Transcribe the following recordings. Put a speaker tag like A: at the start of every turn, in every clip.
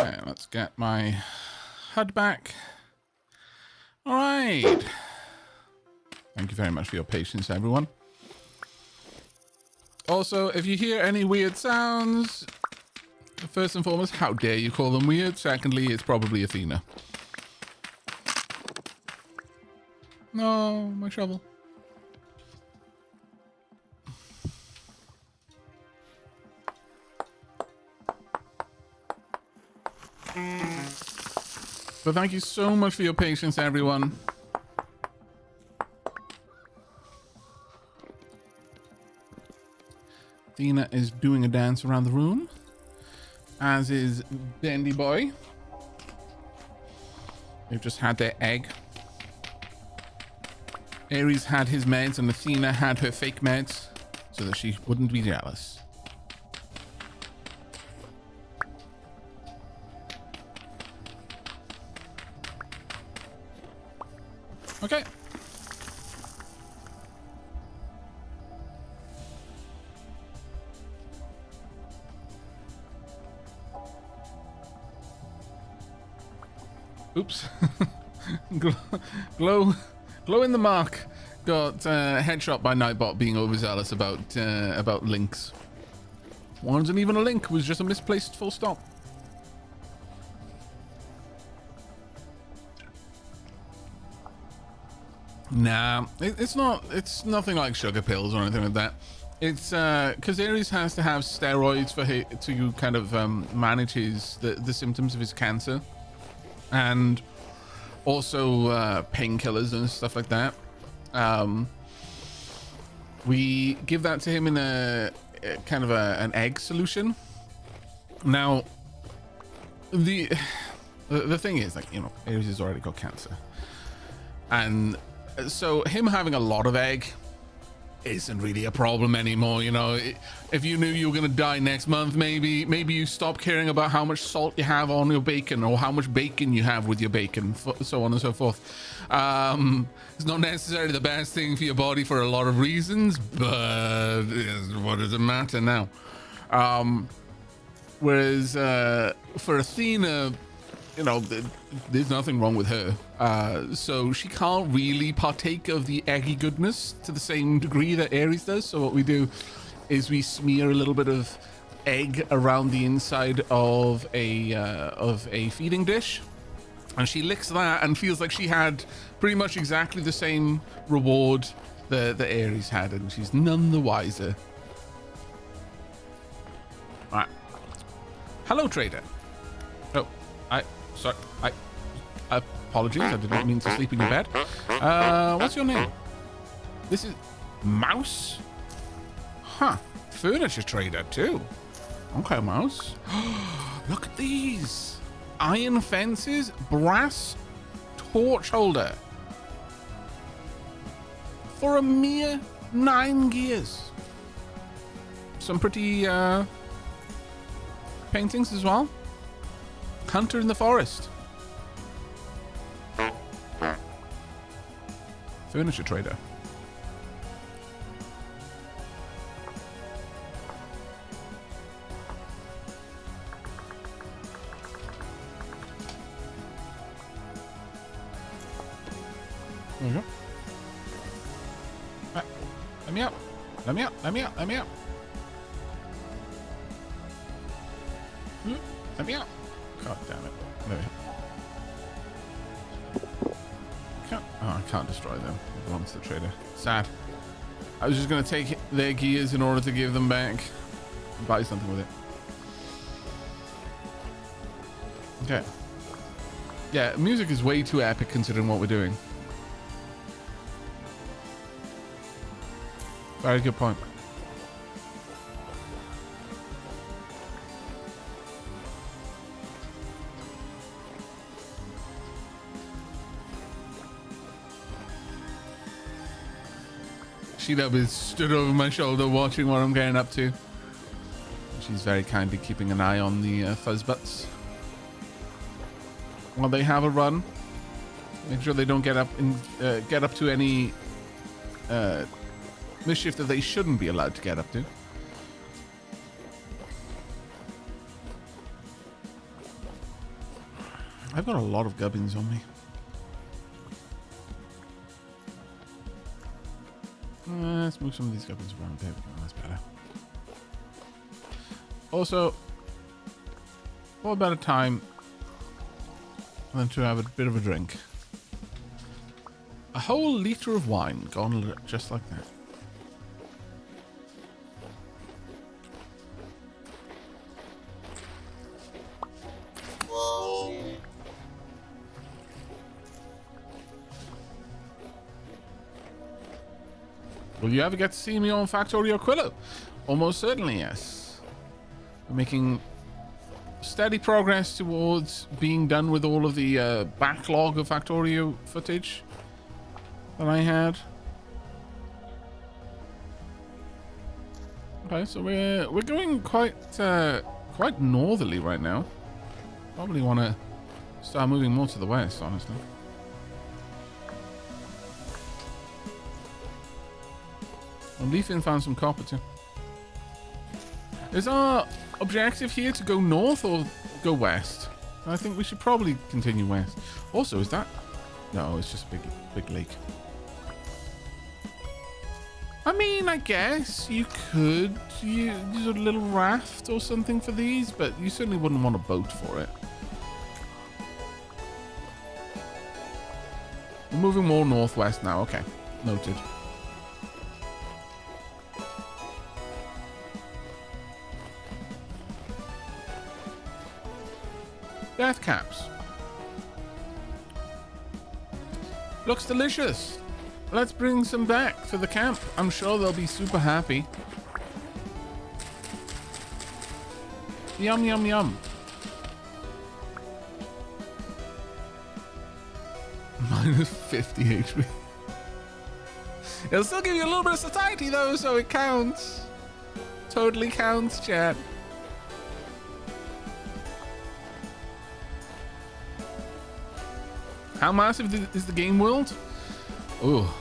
A: Okay, let's get my HUD back. All right. Thank you very much for your patience, everyone. Also, if you hear any weird sounds, first and foremost, how dare you call them weird? Secondly, it's probably Athena. No, my shovel. But thank you so much for your patience, everyone. Athena is doing a dance around the room, as is Bendy Boy. They've just had their egg. Ares had his meds and Athena had her fake meds so that she wouldn't be jealous. Okay. Oops. Glow in the mark got headshot by Nightbot being overzealous about links. Wasn't even a link, it was just a misplaced full stop. Nah, it's nothing like sugar pills or anything like that. It's because Ares has to have steroids for to kind of manage the symptoms of his cancer, and also painkillers and stuff like that. We give that to him in a kind of an egg solution. Now, the thing is, like, you know, Ares has already got cancer, and so him having a lot of egg isn't really a problem anymore. You know, if you knew you were gonna die next month, maybe you stop caring about how much salt you have on your bacon or how much bacon you have with your bacon, so on and so forth. It's not necessarily the best thing for your body for a lot of reasons, but what does it matter now? Whereas for Athena, you know, there's nothing wrong with her, so she can't really partake of the eggy goodness to the same degree that Ares does. So what we do is we smear a little bit of egg around the inside of a feeding dish, and she licks that and feels like she had pretty much exactly the same reward that Ares had, and she's none the wiser. All right. Hello, trader. Oh, sorry, apologies, I did not mean to sleep in your bed. What's your name? This is Mouse? Huh, furniture trader too. Okay, Mouse. Look at these. Iron fences, brass torch holder. For a mere 9 gears. Some pretty paintings as well. Hunter in the forest. Furniture trader. There we go. Right. Let me out. Let me out. Let me out. Let me out. Let me out. God damn it. There we go. I can't destroy them. It belongs to the trader. Sad. I was just going to take their gears in order to give them back and buy something with it. Okay. Yeah, music is way too epic considering what we're doing. Very good point. She-Dub is stood over my shoulder watching what I'm getting up to. She's very kindly keeping an eye on the fuzzbutts while they have a run. Make sure they don't get up to any mischief that they shouldn't be allowed to get up to. I've got a lot of gubbins on me. Let's move some of these gubbins around. There we go. That's better. Also, what better time than to have a bit of a drink? A whole liter of wine gone just like that. Will you ever get to see me on Factorio Quillo? Almost certainly, yes. We're making steady progress towards being done with all of the backlog of Factorio footage that I had. Okay, so we're going quite northerly right now. Probably want to start moving more to the west, honestly. Well, Leafin found some copper too. Is our objective here to go north or go west? I think we should probably continue west. Also, is that... No, it's just a big lake. I mean, I guess you could use a little raft or something for these, but you certainly wouldn't want a boat for it. We're moving more northwest now. Okay, noted. Death caps. Looks delicious. Let's bring some back to the camp. I'm sure they'll be super happy. Yum, yum, yum. Minus 50 HP. It'll still give you a little bit of satiety though, so it counts. Totally counts, chat. How massive is the game world? Oh,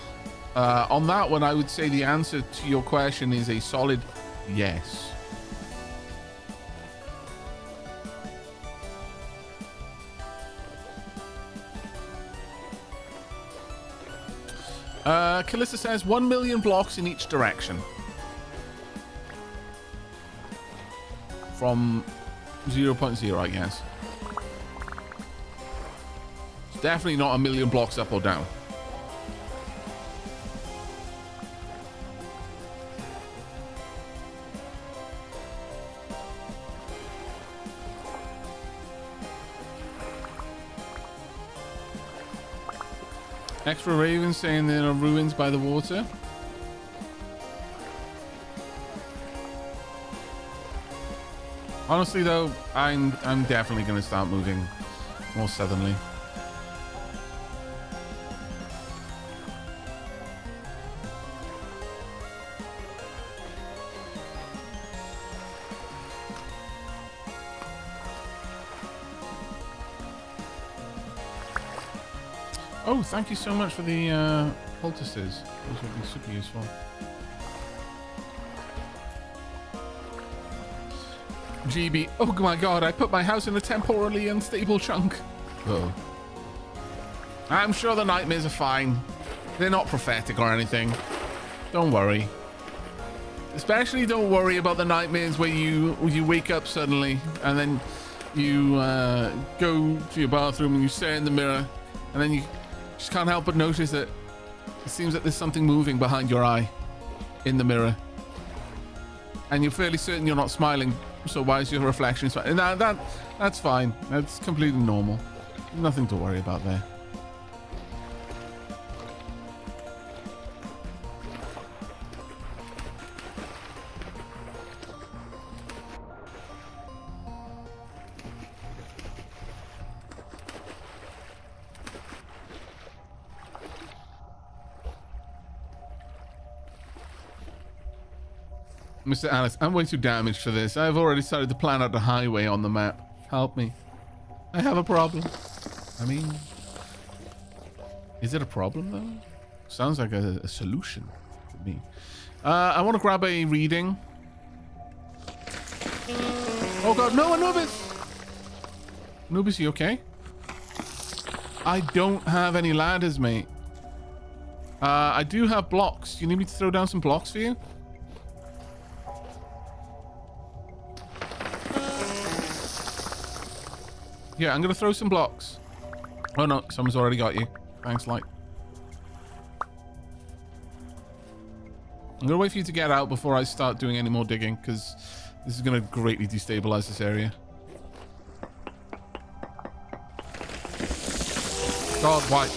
A: on that one, I would say the answer to your question is a solid yes. Calista says 1 million blocks in each direction. From 0.0, I guess. It's definitely not a million blocks up or down. Extra Ravens saying there are ruins by the water. Honestly though, I'm definitely going to start moving more southerly. Oh, thank you so much for the poultices. Those would be super useful. GB. Oh my god, I put my house in a temporarily unstable chunk. Uh-oh. I'm sure the nightmares are fine. They're not prophetic or anything. Don't worry. Especially don't worry about the nightmares where you wake up suddenly and then you go to your bathroom and you stare in the mirror and then you just can't help but notice that it seems that there's something moving behind your eye in the mirror. And you're fairly certain you're not smiling, so why is your reflection smiling? That's fine. That's completely normal. Nothing to worry about there. Mr. Alice, I'm way too damaged for this. I've already started to plan out the highway on the map. Help me. I have a problem. I mean, is it a problem though? Sounds like a solution to me. I want to grab a reading. Oh god, no, Anubis! Anubis, you okay? I don't have any ladders, mate. I do have blocks. Do you need me to throw down some blocks for you? Yeah, I'm going to throw some blocks. Oh, no. Someone's already got you. Thanks, Light. I'm going to wait for you to get out before I start doing any more digging, because this is going to greatly destabilize this area. God, why?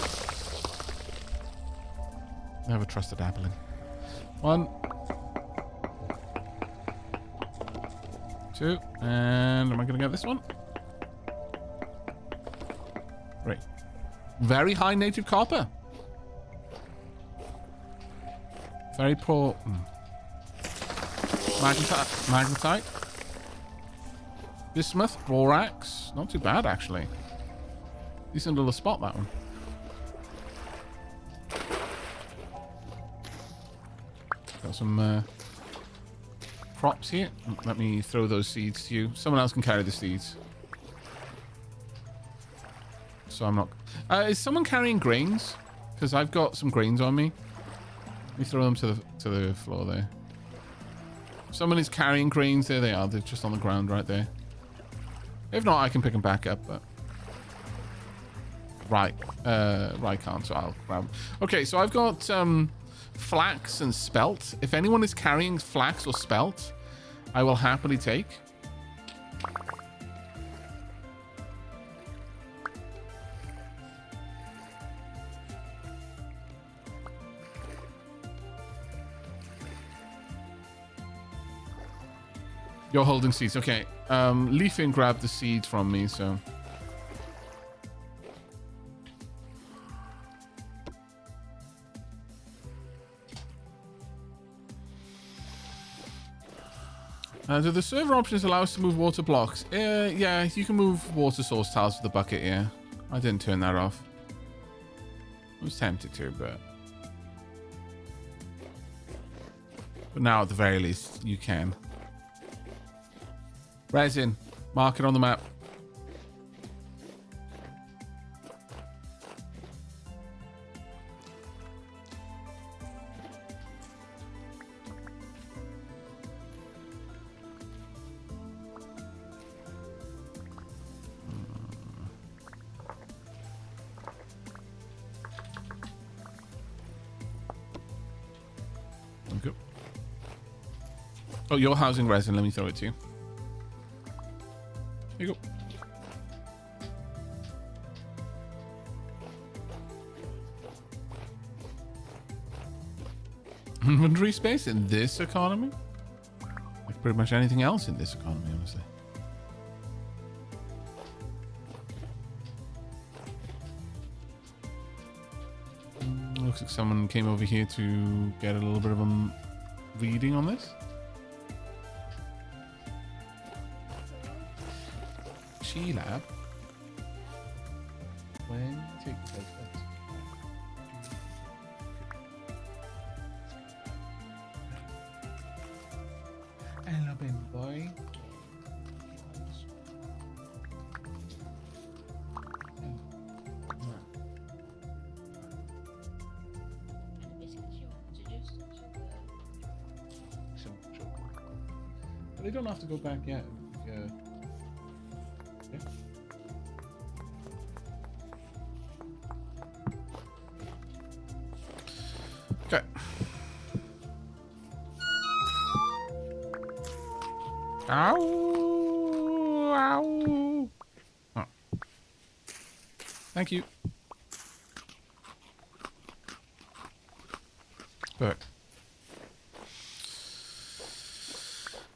A: Never trusted appling. 1, 2, and am I going to get this one? Right. Very high native copper. Very poor. Magnetite. Bismuth, borax. Not too bad, actually. Decent little spot, that one. Got some crops here. Let me throw those seeds to you. Someone else can carry the seeds. So I'm not... is someone carrying grains? Because I've got some grains on me. Let me throw them to the floor there. Someone is carrying grains. There they are. They're just on the ground right there. If not, I can pick them back up, but... Right. Right, can't, so I'll grab... Okay, so I've got flax and spelt. If anyone is carrying flax or spelt, I will happily take. You're holding seeds. Okay. Leafin grabbed the seeds from me, so... Do the server options allow us to move water blocks? Yeah, you can move water source tiles with the bucket, yeah. I didn't turn that off. I was tempted to, but now at the very least, you can. Resin. Mark it on the map. Okay. Oh, you're housing resin. Let me throw it to you. Here you go. Inventory space in this economy? Like pretty much anything else in this economy, honestly. Looks like someone came over here to get a little bit of a reading on this. Lab. When take place first. Hello, baby boy. They don't have to go back yet. Yeah. Okay. Ow! Ow! Oh. Thank you. Perfect.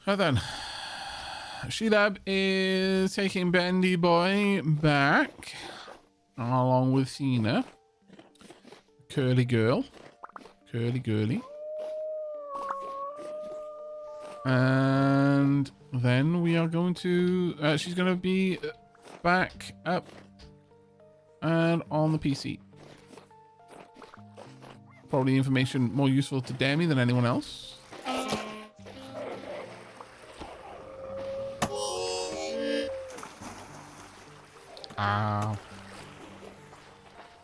A: So then, She-Lab is taking Bendy Boy back along with Cena. Curly girl. Curly girly. And then we are going to... she's going to be back up and on the PC. Probably information more useful to Demi than anyone else. Ow.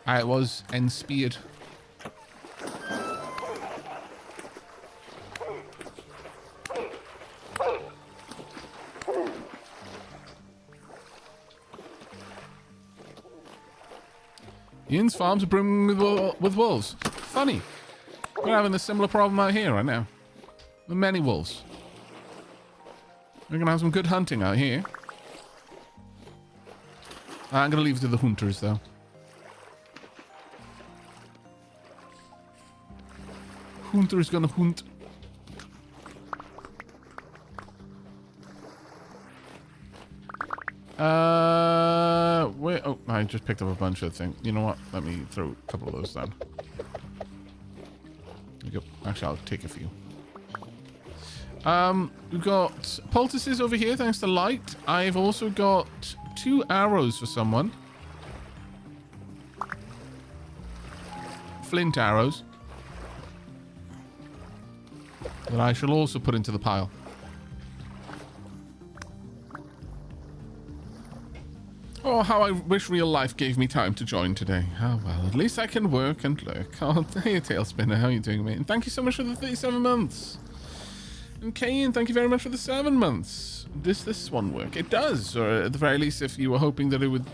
A: I was enspeared. Ian's farms are brimming with wolves. Funny. We're having a similar problem out here right now. With many wolves. We're going to have some good hunting out here. I'm going to leave it to the hunters, though. Hunter is going to hunt. Wait. Oh, I just picked up a bunch of things. You know what? Let me throw a couple of those down. There you go. Actually, I'll take a few. We've got poultices over here, thanks to light. I've also got 2 arrows for someone. Flint arrows. That I shall also put into the pile. Oh, how I wish real life gave me time to join today. Oh, well, at least I can work and lurk. Oh, hey, Tailspinner, how are you doing, mate? And thank you so much for the 37 months. And Kane, thank you very much for the 7 months. Does this one work? It does, or at the very least, if you were hoping that it would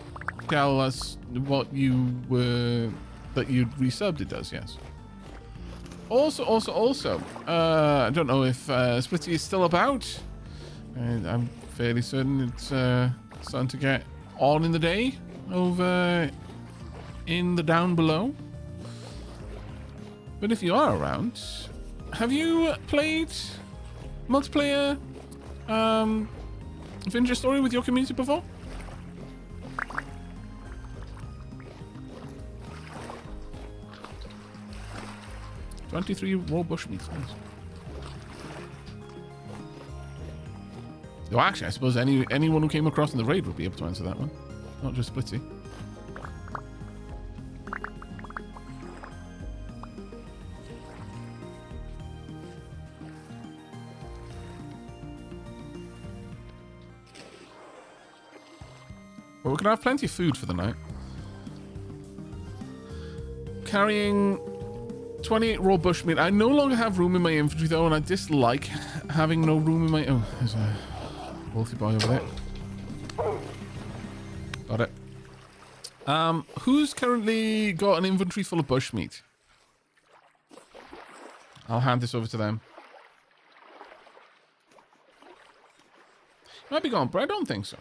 A: tell us what you were, that you'd resubbed, it does, yes. Also, I don't know if Splitty is still about. I'm fairly certain it's starting to get on in the day over in the down below. But if you are around, have you played multiplayer Vintage Story with your community before? $23 raw bushmeat. Nice. Oh, actually, I suppose anyone who came across in the raid would be able to answer that one. Not just Splitty. Well, we're going to have plenty of food for the night. Carrying 28 raw bushmeat. I no longer have room in my inventory, though, and I dislike having no room in my... Oh, there's a wolfy boy over there. Got it. Who's currently got an inventory full of bushmeat? I'll hand this over to them. Might be gone, but I don't think so.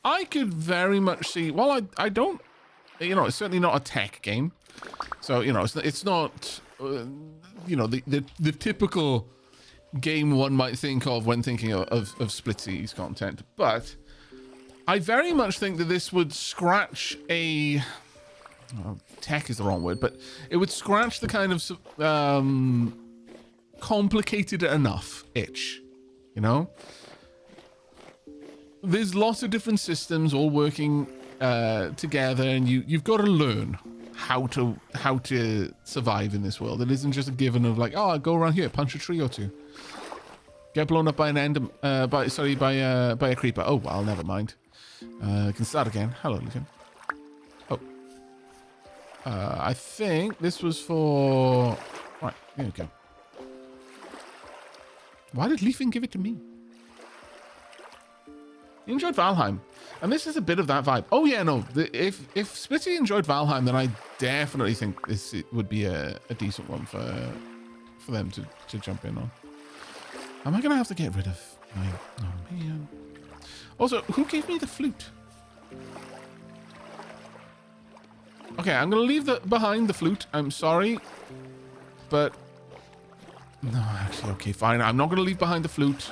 A: I could very much see... Well, I don't... You know, it's certainly not a tech game. So, you know, it's not... you know, the typical game one might think of when thinking of Splitty's content. But I very much think that this would scratch a... Well, tech is the wrong word, but it would scratch the kind of complicated enough itch, you know? There's lots of different systems all working together, and you've got to learn how to survive in this world. It isn't just a given of like, oh, I'll go around here, punch a tree or two, get blown up by an by a creeper. Oh well, never mind. I can start again. Hello, Lincoln. Oh, I think this was for... Right, there we go. Why did Leafing give it to me? He enjoyed Valheim. And this is a bit of that vibe. Oh, yeah, no. If Splitty enjoyed Valheim, then I definitely think it would be a decent one for them to jump in on. Am I going to have to get rid of my... Oh, man. Also, who gave me the flute? Okay, I'm going to leave behind the flute. I'm sorry. But... No, actually, okay, fine. I'm not going to leave behind the flute.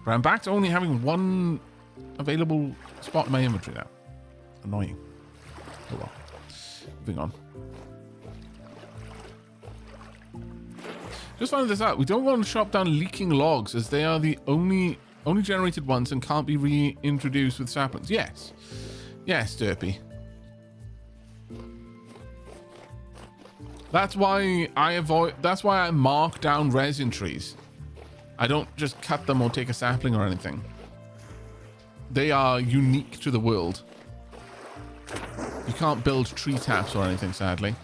A: But I'm back to only having one available spot in my inventory now. Annoying. Oh well. Moving on. Just found this out. We don't want to chop down leaking logs, as they are the only generated ones and can't be reintroduced with saplings. Yes. Yes, Derpy. That's why I mark down resin trees. I don't just cut them or take a sapling or anything. They are unique to the world. You can't build tree taps or anything, sadly.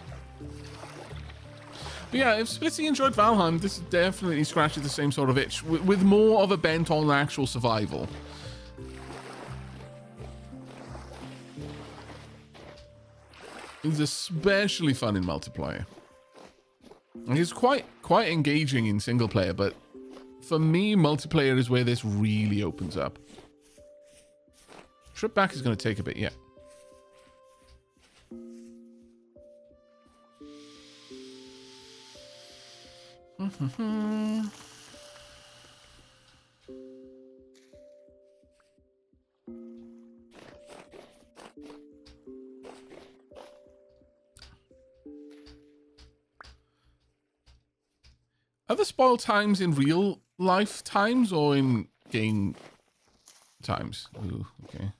A: But yeah, if Splitsy enjoyed Valheim, this definitely scratches the same sort of itch, with more of a bent on actual survival. It's especially fun in multiplayer. It's quite engaging in single player, but for me, multiplayer is where this really opens up. Trip back is going to take a bit, yeah. Are the spoil times in real life times or in game times? Ooh, okay.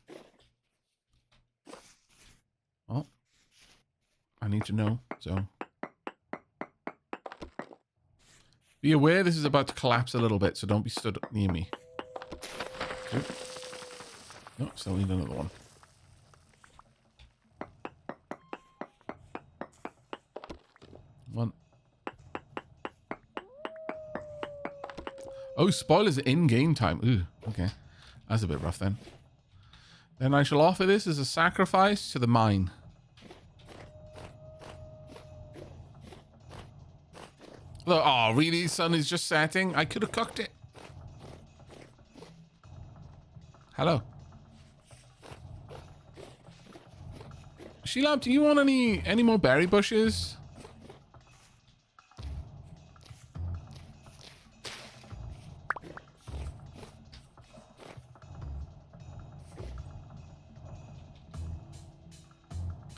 A: Well, I need to know, so. Be aware this is about to collapse a little bit, so don't be stood near me. Okay. No, still need another one. One. Oh, spoilers in game time. Ooh, okay. That's a bit rough then. Then I shall offer this as a sacrifice to the mine. Oh, really? Sun is just setting? I could have cooked it. Hello. Sheila, do you want any more berry bushes?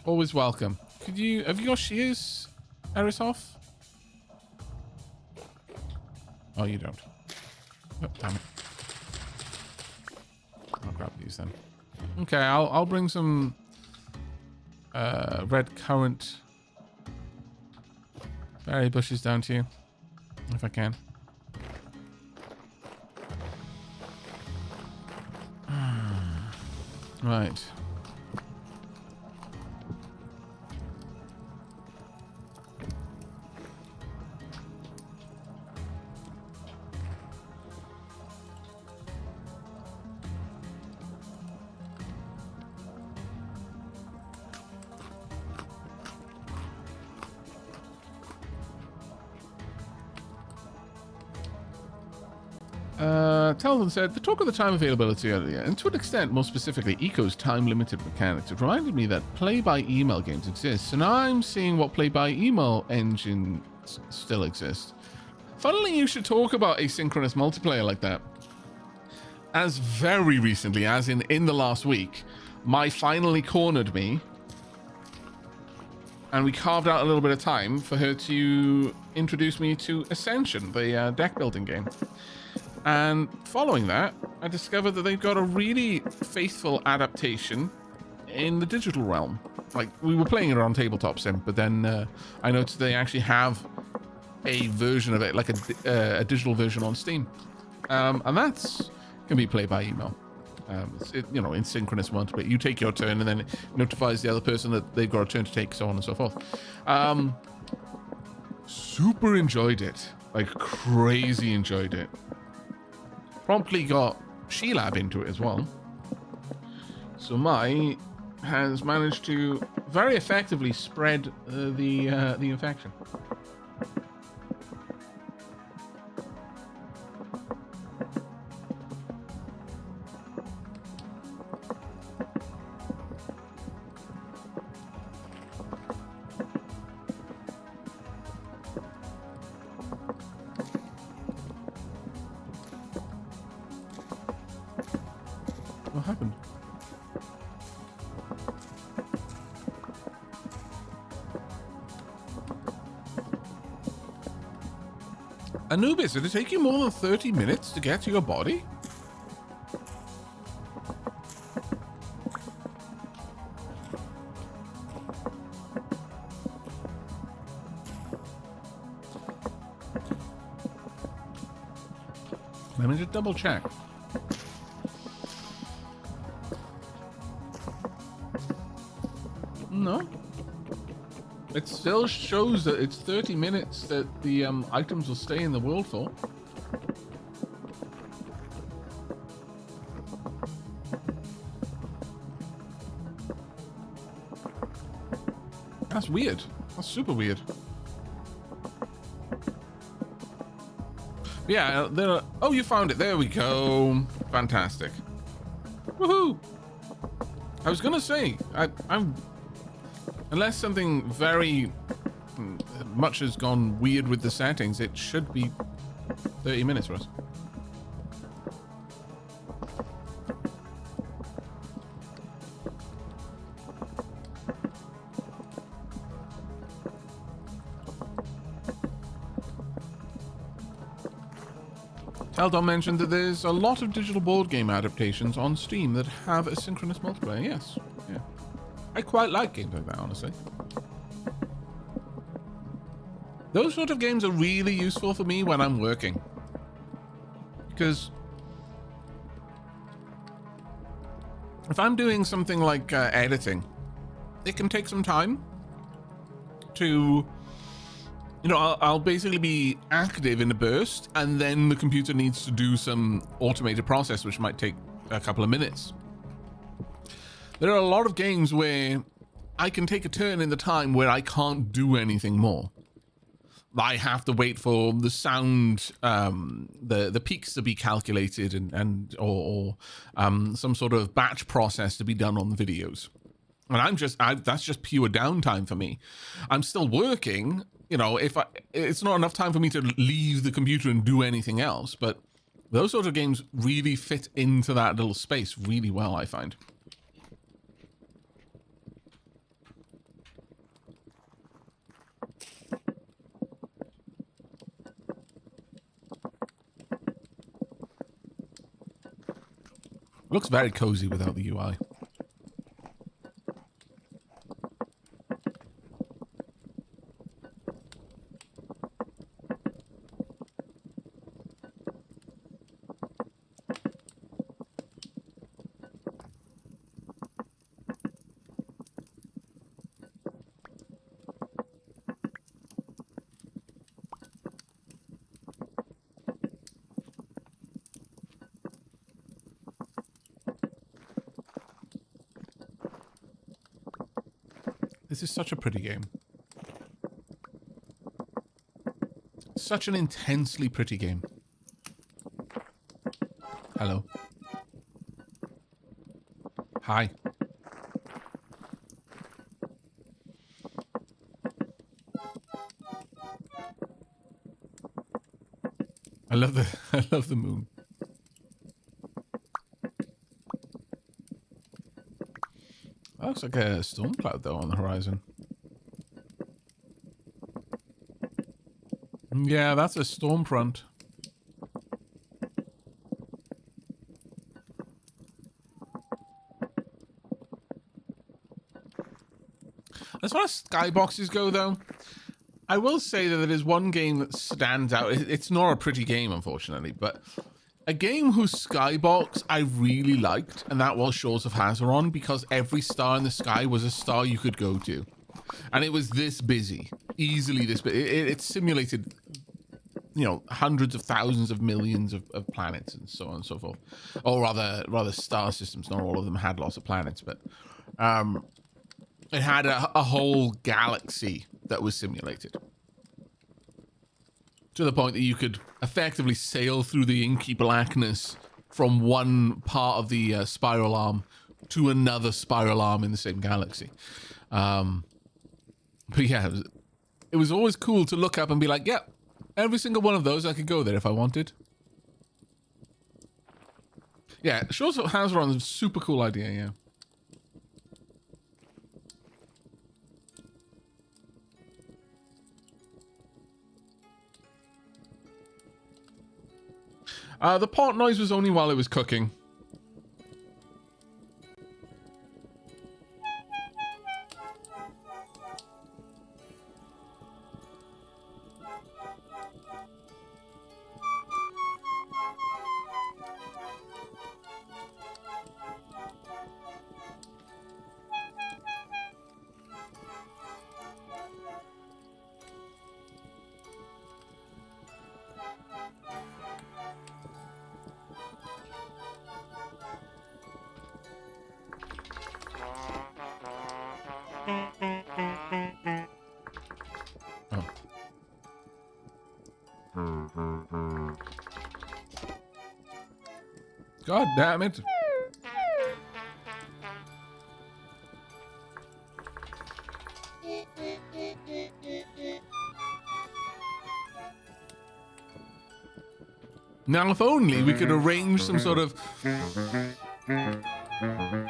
A: Always welcome. Have you got shears, Erishoff? Oh, you don't. Oh, damn it. I'll grab these then. Okay, I'll bring some red currant berry bushes down to you, if I can. Right. Talvin said, the talk of the time availability earlier, and to an extent, more specifically, Eco's time-limited mechanics, it reminded me that play-by-email games exist, so now I'm seeing what play-by-email engines still exist. Funnily, you should talk about asynchronous multiplayer like that. As very recently, as in the last week, Mai finally cornered me, and we carved out a little bit of time for her to introduce me to Ascension, the deck-building game. And following that, I discovered that they've got a really faithful adaptation in the digital realm. Like, we were playing it on Tabletop Sim, but then I noticed they actually have a version of it, like a digital version on Steam. And that's can be played by email. You know, in synchronous multiplayer. You take your turn, and then it notifies the other person that they've got a turn to take, so on and so forth. Super enjoyed it. Like, crazy enjoyed it. Promptly got Sheilab into it as well. So Mai has managed to very effectively spread the infection. What happened? Anubis, did it take you more than 30 minutes to get to your body? Let me just double check. No. It still shows that it's 30 minutes that the items will stay in the world for. That's weird. That's super weird. Yeah, there are... Oh, you found it. There we go. Fantastic. Woohoo! I was gonna say, I'm... Unless something very much has gone weird with the settings, it should be 30 minutes for us. Eldon mentioned that there's a lot of digital board game adaptations on Steam that have asynchronous multiplayer. Yes, yeah. I quite like games like that, honestly. Those sort of games are really useful for me when I'm working. Because if I'm doing something like editing, it can take some time to... You know, I'll basically be active in a burst, and then the computer needs to do some automated process, which might take a couple of minutes. There are a lot of games where I can take a turn in the time where I can't do anything more. I have to wait for the sound, the peaks to be calculated, or some sort of batch process to be done on the videos. And that's just pure downtime for me. I'm still working. You know, it's not enough time for me to leave the computer and do anything else, but those sort of games really fit into that little space really well, I find. Looks very cozy without the UI. This is such a pretty game. Such an intensely pretty game. Hello. Hi. I love the moon. That looks like a storm cloud though on the horizon. Yeah, that's a storm front. As far as skyboxes go though, I will say that there is one game that stands out. It's not a pretty game, unfortunately, but a game whose skybox I really liked, and that was Shores of Hazaron, because every star in the sky was a star you could go to. And it was this busy, easily this busy. It simulated, you know, hundreds of thousands of millions of planets and so on and so forth. Or rather star systems. Not all of them had lots of planets, but it had a whole galaxy that was simulated. To the point that you could effectively sail through the inky blackness from one part of the spiral arm to another spiral arm in the same galaxy. But yeah, it was always cool to look up and be like, yeah, every single one of those I could go there if I wanted. Yeah, Shores of Hazaron is a super cool idea, yeah. The pot noise was only while it was cooking. God damn it. Now, if only we could arrange some sort of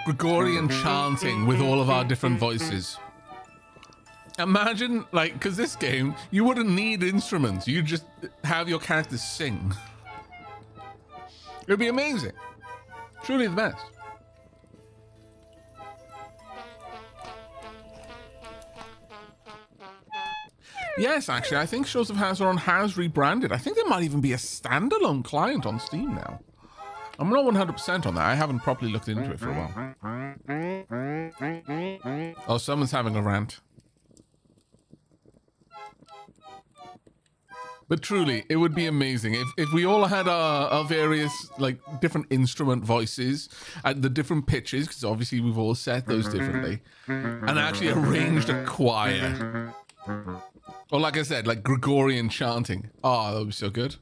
A: Gregorian chanting with all of our different voices. Imagine, like, because this game, you wouldn't need instruments. You just have your characters sing. It would be amazing. Truly the best. Yes, actually, I think Shores of Hazaron has rebranded. I think there might even be a standalone client on Steam now. I'm not 100% on that. I haven't properly looked into it for a while. Oh, someone's having a rant. But truly, it would be amazing if we all had our various, like, different instrument voices at the different pitches, because obviously we've all set those differently, and actually arranged a choir. Or like I said, like Gregorian chanting. Oh, that would be so good.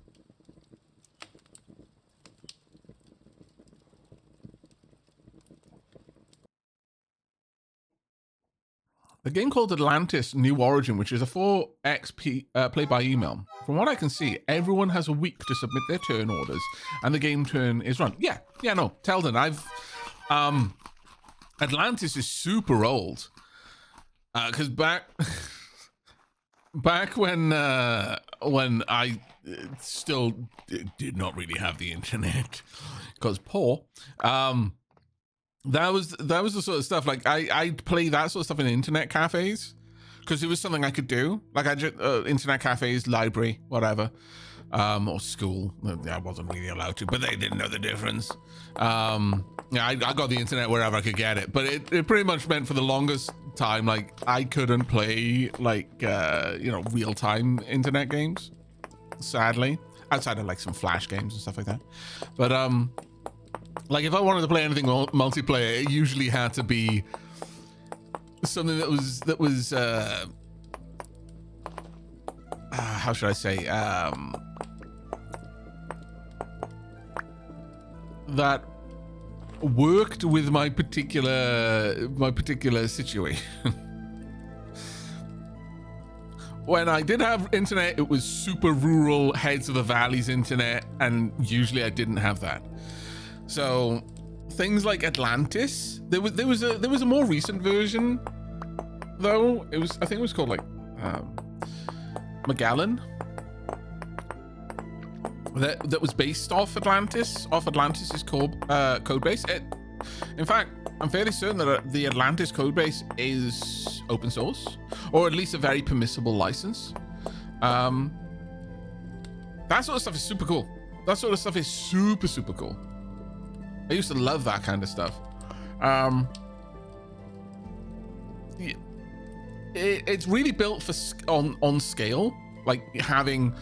A: A game called Atlantis New Origin, which is a 4X play by email. From what I can see, everyone has a week to submit their turn orders, and the game turn is run. Yeah, no, Telden, Atlantis is super old. Because back when I still did not really have the internet, because poor, that was the sort of stuff, like I'd play that sort of stuff in internet cafes, because it was something I could do. Like I just internet cafes, library, whatever, or school. I wasn't really allowed to, but they didn't know the difference. Yeah, I got the internet wherever I could get it, but it pretty much meant for the longest time, like I couldn't play like real-time internet games, sadly, outside of like some flash games and stuff like that. But like if I wanted to play anything multiplayer, it usually had to be something that was how should I say, that worked with my particular situation. When I did have internet, it was super rural, heads of the valleys internet, and usually I didn't have that. So things like Atlantis, there was a more recent version though. I think it was called like Magellan. That was based off Atlantis, Atlantis's code base. In fact, I'm fairly certain that the Atlantis code base is open source, or at least a very permissible license. That sort of stuff is super cool. That sort of stuff is super, super cool. I used to love that kind of stuff. It's really built for on scale, like having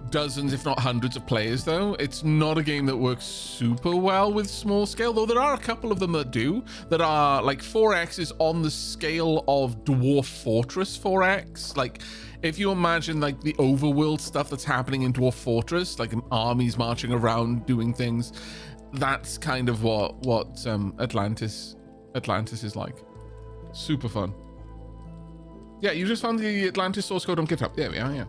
A: dozens, if not hundreds of players, though. It's not a game that works super well with small scale, though there are a couple of them that do, that are like 4X is on the scale of Dwarf Fortress 4X. Like if you imagine like the overworld stuff that's happening in Dwarf Fortress, like armies marching around doing things, that's kind of what Atlantis is like. Super fun. Yeah, you just found the Atlantis source code on GitHub. There we are, yeah.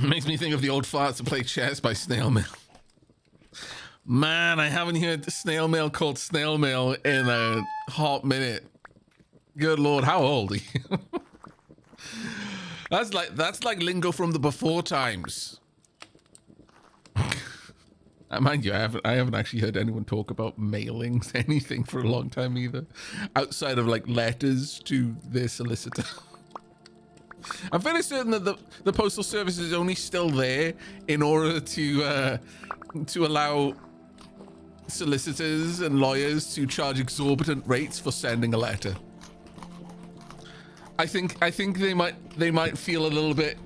A: Makes me think of the old farts to play chess by Snail Mail. Man, I haven't heard Snail Mail called Snail Mail in a hot minute. Good Lord, how old are you? That's like lingo from the before times. Mind you, I haven't actually heard anyone talk about mailings, anything for a long time either, outside of like letters to their solicitor. I'm fairly certain that the postal service is only still there in order to allow solicitors and lawyers to charge exorbitant rates for sending a letter. I think they might feel a little bit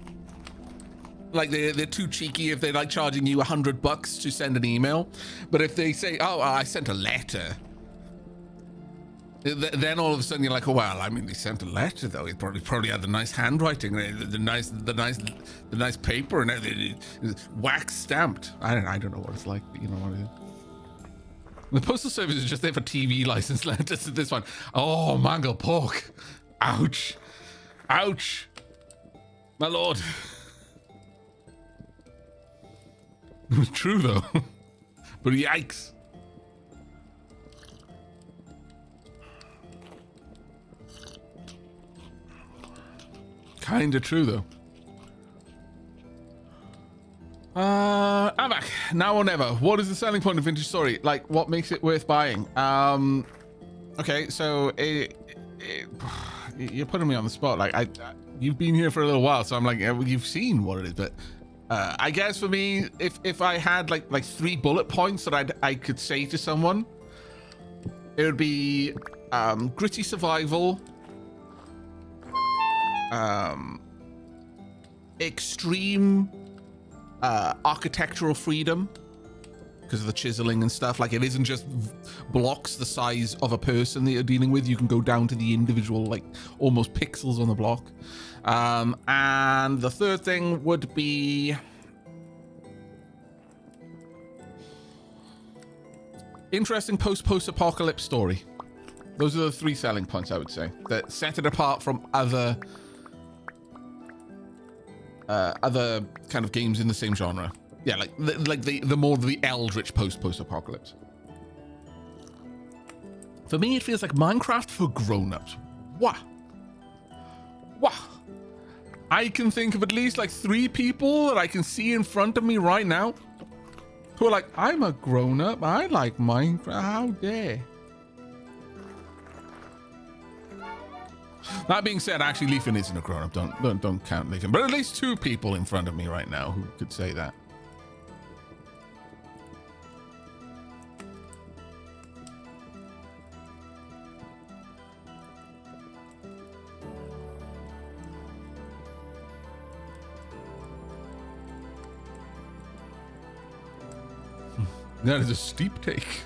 A: like they're too cheeky if they're like charging you $100 to send an email, but if they say, "Oh, I sent a letter," Then all of a sudden you're like, oh, well, I mean, they sent a letter though. He probably had the nice handwriting, the nice paper, and everything, wax stamped. I don't know what it's like, but you know what it is. The postal service is just there for TV license letters to this one. Oh, mangled pork. Ouch. Ouch. My lord. It was true though. But yikes. Kinda true though. Aavak, now or never. What is the selling point of Vintage Story? Like, what makes it worth buying? Okay, so you're putting me on the spot. Like, you've been here for a little while, so I'm like, you've seen what it is. But I guess for me, if I had like 3 bullet points that I could say to someone, it would be gritty survival. Extreme architectural freedom because of the chiseling and stuff. Like, it isn't just blocks the size of a person that you're dealing with. You can go down to the individual, like, almost pixels on the block. And the third thing would be interesting post-apocalypse story. Those are the 3 selling points, I would say, that set it apart from other kind of games in the same genre. Yeah, like the more the eldritch post-apocalypse. For me, it feels like Minecraft for grown-ups. Wow. Wow. I can think of at least like 3 people that I can see in front of me right now who are like, I'm a grown-up, I like Minecraft, how dare. That being said, actually, Leafin isn't a grown-up. Don't count Leafin. But at least 2 people in front of me right now who could say that. That is a steep take.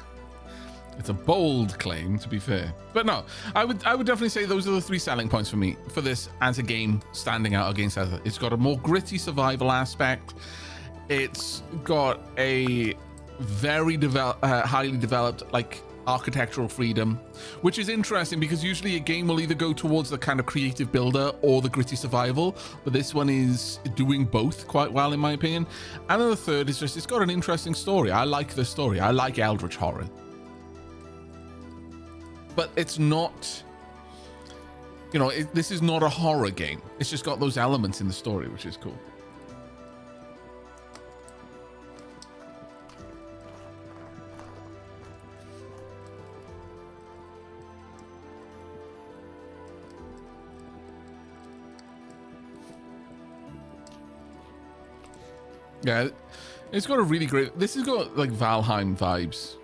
A: It's a bold claim, to be fair. But no, I would definitely say those are the 3 selling points for me for this as a game standing out against other. It's got a more gritty survival aspect. It's got a very highly developed, like, architectural freedom, which is interesting because usually a game will either go towards the kind of creative builder or the gritty survival, but this one is doing both quite well, in my opinion. And then the third is just, it's got an interesting story. I like the story. I like eldritch horror. But it's not, you know, this is not a horror game. It's just got those elements in the story, which is cool. Yeah, it's got a really great, this has got like Valheim vibes.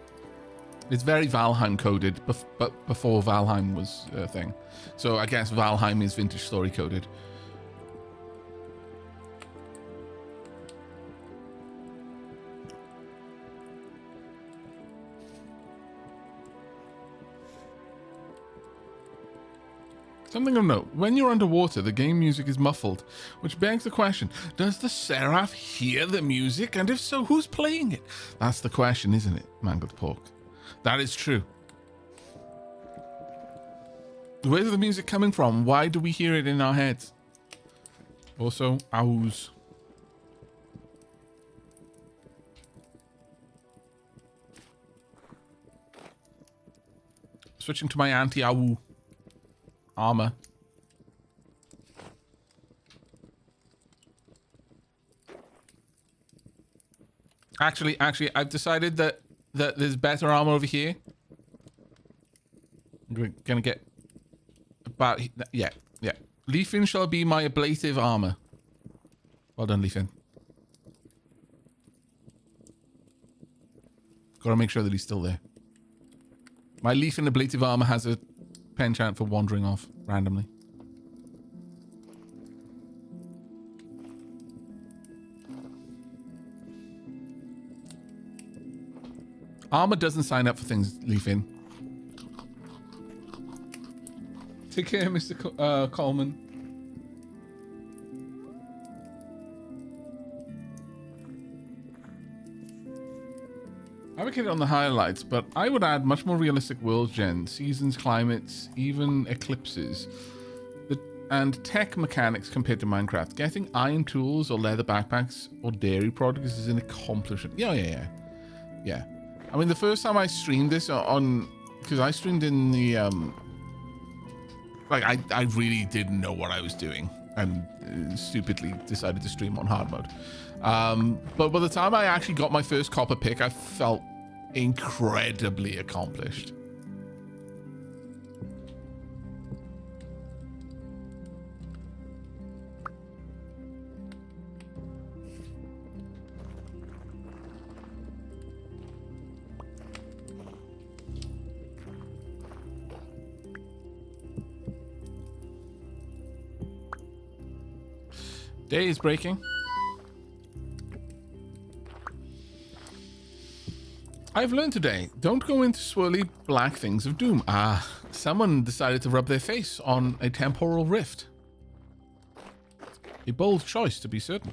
A: It's very Valheim coded, but before Valheim was a thing. So I guess Valheim is Vintage Story coded. Something of note, when you're underwater, the game music is muffled, which begs the question, does the Seraph hear the music? And if so, who's playing it? That's the question, isn't it, Mangled Pork? That is true. Where's the music coming from? Why do we hear it in our heads? Also, owls. Switching to my anti-owl armor. Actually, I've decided that there's better armor over here. I'm gonna get about, yeah. Leafin shall be my ablative armor. Well done, Leafin. Gotta make sure that he's still there. My Leafin ablative armor has a penchant for wandering off randomly. Armor doesn't sign up for things, Leafin. Take care, Mr. Coleman. I would get it on the highlights, but I would add much more realistic world gen, seasons, climates, even eclipses, and tech mechanics compared to Minecraft. Getting iron tools or leather backpacks or dairy products is an accomplishment. Yeah. I mean, the first time I streamed this on, because I streamed in the, like, I really didn't know what I was doing and stupidly decided to stream on hard mode. But by the time I actually got my first copper pick, I felt incredibly accomplished. Day is breaking. I've learned today, don't go into swirly black things of doom. Someone decided to rub their face on a temporal rift. A bold choice, to be certain.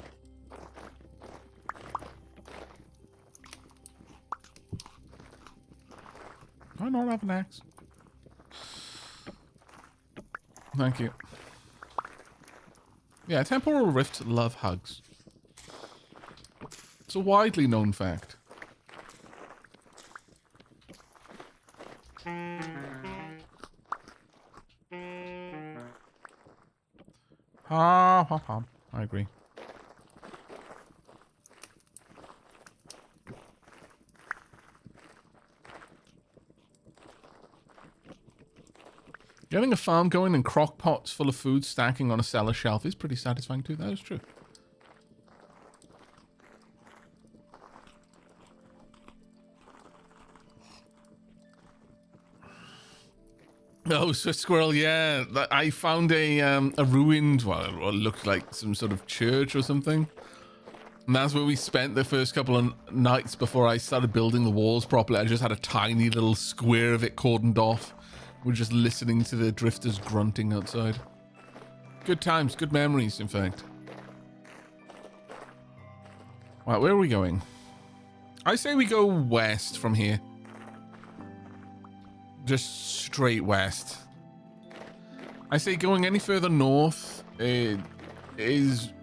A: Do I not have an axe? Thank you. Yeah, temporal rifts love hugs. It's a widely known fact. I agree. Getting a farm going and crock pots full of food stacking on a cellar shelf is pretty satisfying too. That is true. Oh, so squirrel, yeah. I found a ruined, well, it looked like some sort of church or something. And that's where we spent the first couple of nights before I started building the walls properly. I just had a tiny little square of it cordoned off. We're just listening to the drifters grunting outside. Good times, good memories, in fact. Right, where are we going? I say we go west from here. Just straight west. I say going any further north is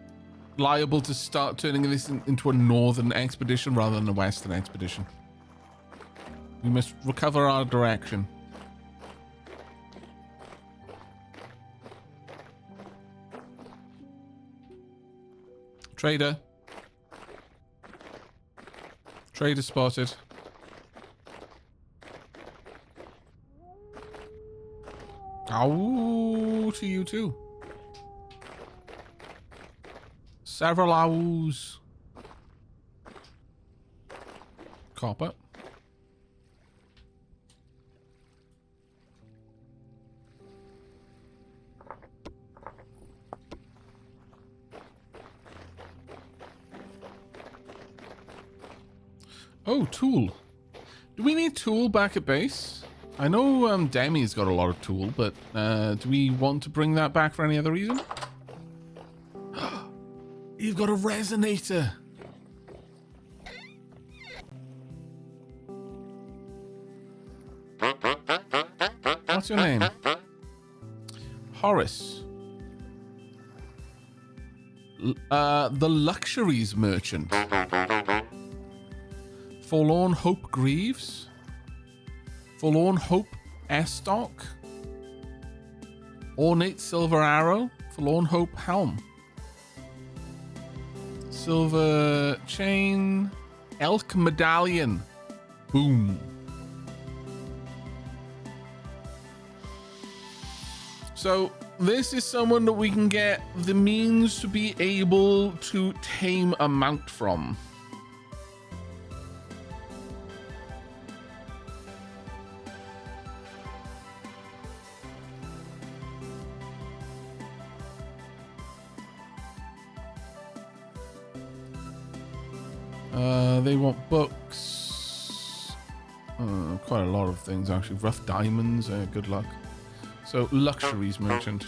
A: liable to start turning this into a northern expedition rather than a western expedition. We must recover our direction. Trader. Trader spotted. Ow to you too. Several owls. Copper. Oh, tool. Do we need tool back at base? I know Demi's got a lot of tool, but do we want to bring that back for any other reason? You've got a resonator. What's your name? Horace. The Luxuries Merchant. Forlorn Hope Greaves. Forlorn Hope Estock. Ornate Silver Arrow. Forlorn Hope Helm. Silver Chain. Elk Medallion. Boom. So this is someone that we can get the means to be able to tame a mount from. They want books. Quite a lot of things, actually. Rough diamonds, good luck. So luxuries merchant.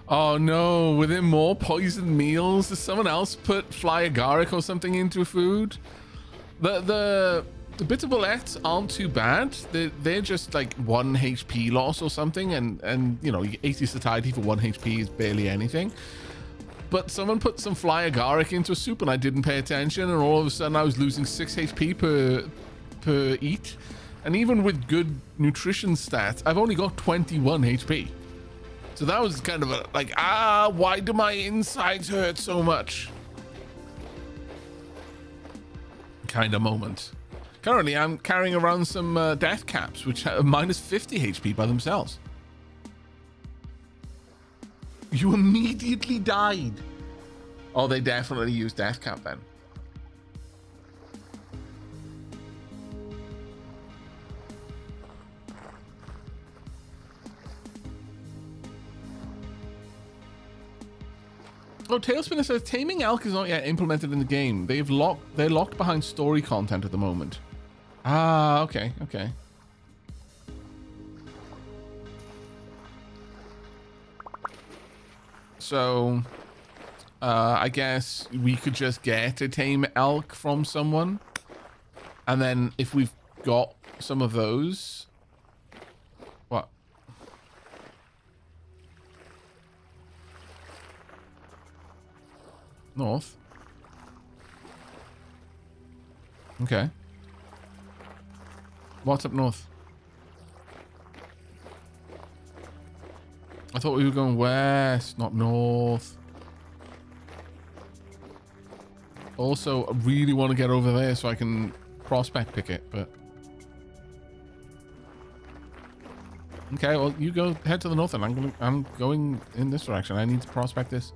A: Oh no, were there more poisoned meals? Does someone else put fly agaric or something into food? The bitter bullets aren't too bad. They're just like 1 HP loss or something, and you know, 80 satiety for 1 HP is barely anything. But someone put some fly agaric into a soup and I didn't pay attention, and all of a sudden I was losing 6 HP per eat. And even with good nutrition stats, I've only got 21 HP. So that was kind of a, like, why do my insides hurt so much? Kind of moment. Currently, I'm carrying around some death caps, which are minus 50 HP by themselves. You immediately died. Oh, they definitely used death cap then. Oh, Tailspinner says taming elk is not yet implemented in the game. They're locked behind story content at the moment. Ah, okay. So, I guess we could just get a tame elk from someone, and then if we've got some of those, what? North. Okay. What's up north? I thought we were going west, not north. Also, I really want to get over there so I can prospect pick it, but... Okay, well, you go head to the north and I'm going in this direction. I need to prospect this.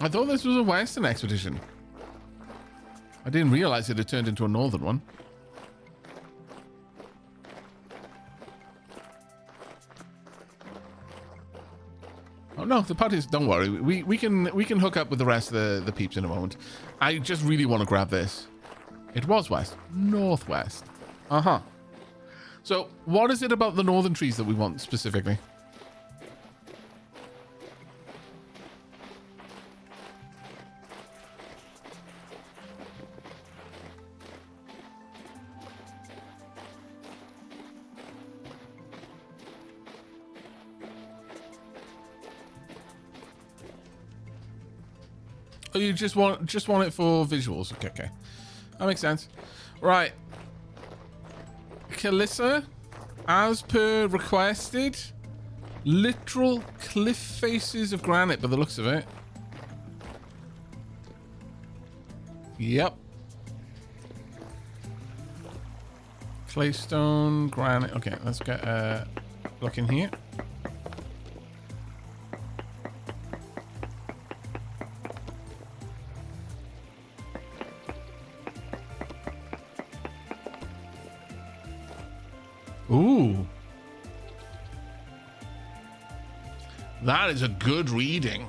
A: I thought this was a western expedition. I didn't realize it had turned into a northern one. Oh no, the parties, don't worry. We can hook up with the rest of the peeps in a moment. I just really want to grab this. It was west. Northwest. Uh-huh. So, what is it about the northern trees that we want specifically? Oh, you just want it for visuals. Okay. That makes sense. Right. Kalissa, as per requested, literal cliff faces of granite by the looks of it. Yep. Claystone, granite. Okay, let's get a look in here. Ooh. That is a good reading.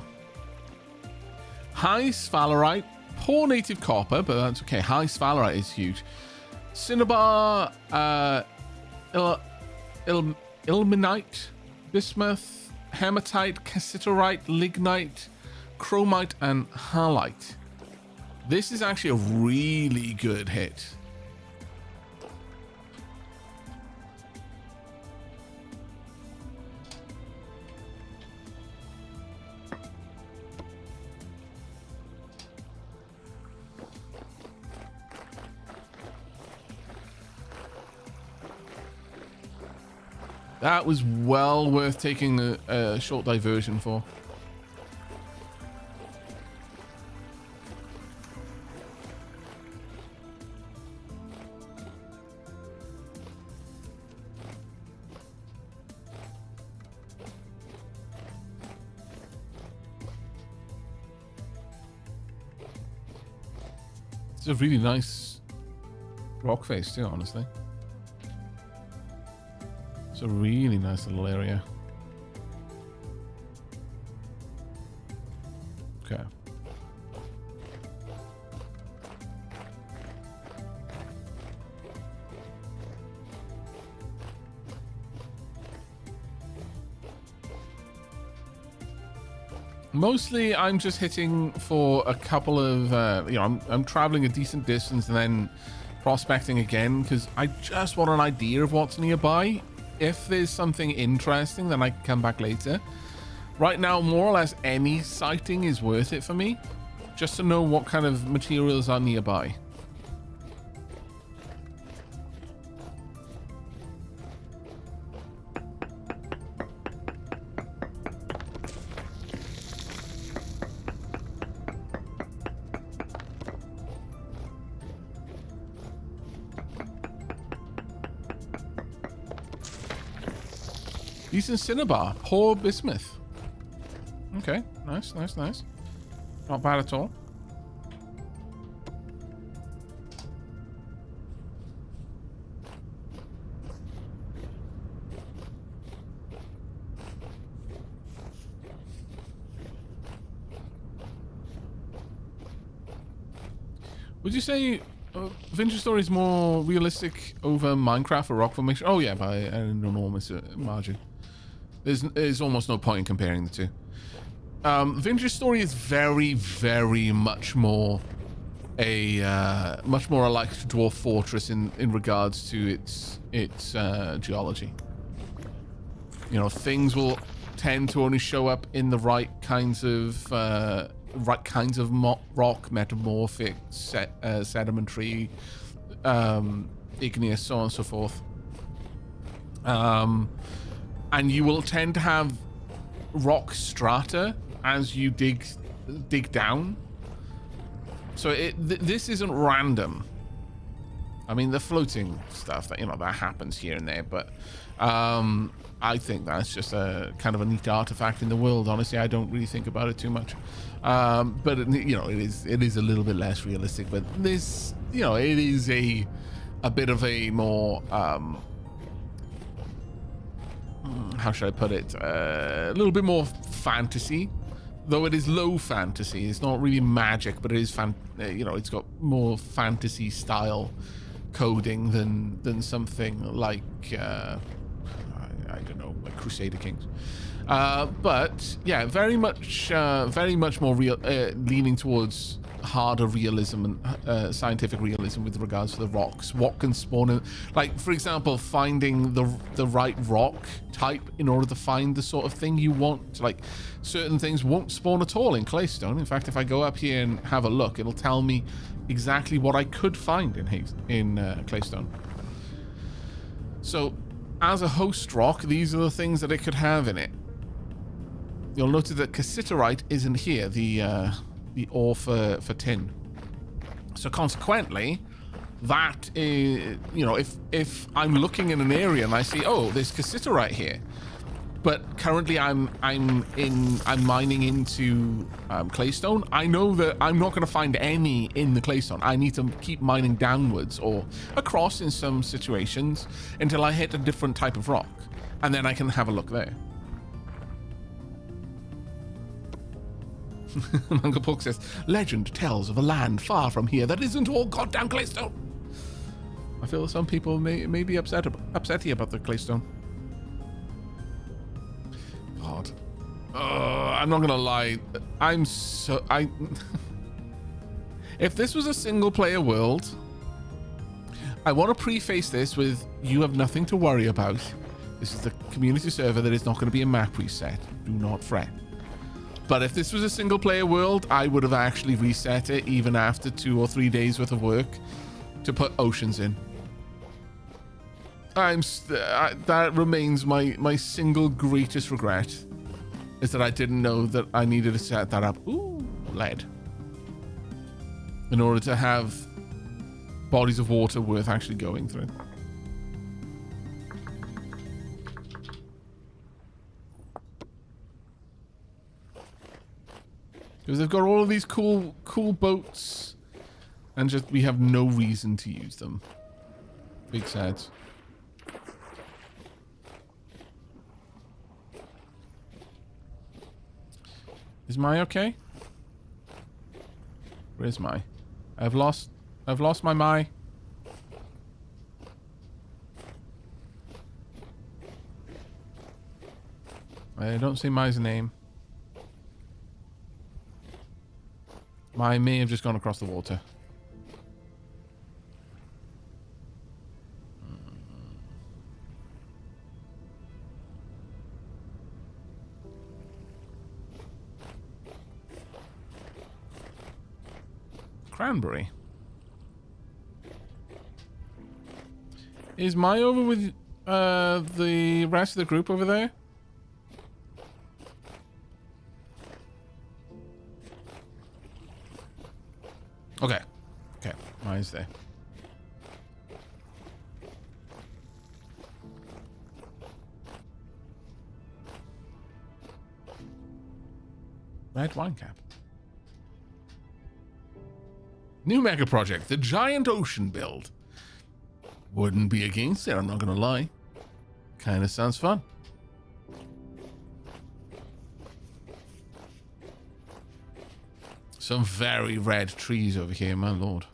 A: High sphalerite, poor native copper, but that's okay. High sphalerite is huge. Cinnabar, ilmenite, bismuth, hematite, cassiterite, lignite, chromite, and halite. This is actually a really good hit. That was well worth taking a short diversion for. It's a really nice rock face too, honestly. It's a really nice little area. Okay. Mostly, I'm just hitting for a couple of, you know, I'm traveling a decent distance and then prospecting again because I just want an idea of what's nearby. If there's something interesting, then I can come back later. Right now, more or less any sighting is worth it for me, just to know what kind of materials are nearby. Decent cinnabar, poor bismuth. Okay, nice, nice, nice. Not bad at all. Would you say Vintage Story is more realistic over Minecraft or rock formation? Oh yeah, by an enormous margin. There's almost no point in comparing the two. Vintage Story is very, very much more much more alike to Dwarf Fortress in regards to its geology. You know, things will tend to only show up in the right kinds of rock, metamorphic, sedimentary, igneous, so on and so forth. And you will tend to have rock strata as you dig down. So this isn't random. I mean, the floating stuff that, you know, that happens here and there, but I think that's just a kind of a neat artifact in the world. Honestly, I don't really think about it too much. But you know, it is a little bit less realistic. But this, you know, it is a bit of a more how should I put it? A little bit more fantasy, though it is low fantasy. It's not really magic, but it is you know, it's got more fantasy style coding than something like I don't know, like Crusader Kings. But yeah, very much more real, leaning towards harder realism and scientific realism with regards to the rocks. What can spawn in, like, for example, finding the right rock type in order to find the sort of thing you want. Like, certain things won't spawn at all in claystone. In fact, if I go up here and have a look, it'll tell me exactly what I could find in claystone. So as a host rock, these are the things that it could have in it. You'll notice that cassiterite isn't here, the ore for tin. So consequently, that is, you know, if I'm looking in an area and I see, oh, there's cassiterite here, but currently I'm mining into claystone, I know that I'm not going to find any in the claystone. I need to keep mining downwards or across in some situations until I hit a different type of rock, and then I can have a look there. Uncle Pork says, legend tells of a land far from here that isn't all goddamn claystone. I feel some people may be upsetty about the claystone. God. I'm not gonna lie. If this was a single player world, I want to preface this with, you have nothing to worry about. This is the community server that is not going to be a map reset. Do not fret. But if this was a single player world, I would have actually reset it even after 2 or 3 days worth of work to put oceans in. That remains my single greatest regret, is that I didn't know that I needed to set that up. Ooh, lead. In order to have bodies of water worth actually going through. Because they've got all of these cool boats and just we have no reason to use them. Big sad. Is Mai okay? Where's Mai? I've lost my Mai. I don't see Mai's name. Mai may have just gone across the water. Cranberry. Is Mai over with the rest of the group over there? Okay. Okay. Mai's there. Red wine cap. New mega project, the giant ocean build. Wouldn't be against it, I'm not gonna lie. Kinda sounds fun. Some very red trees over here, my lord.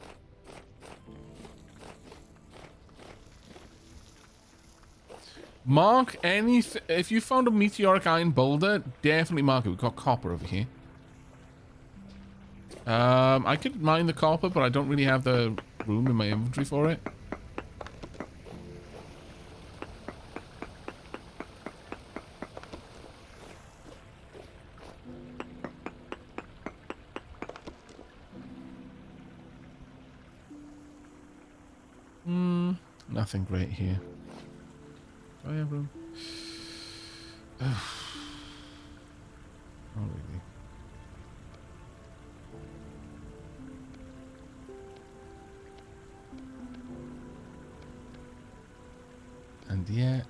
A: Mark any... If you found a meteoric iron boulder, definitely mark it. We've got copper over here. I could mine the copper, but I don't really have the room in my inventory for it. Nothing great here. Do I have room? Not really. And yet...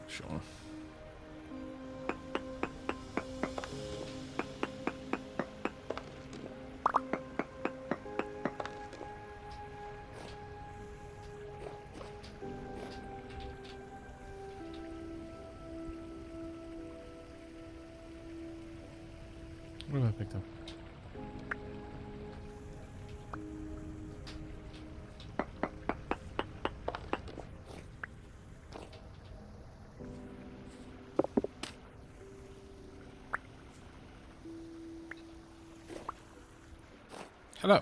A: Sure. What have I picked up? Hello.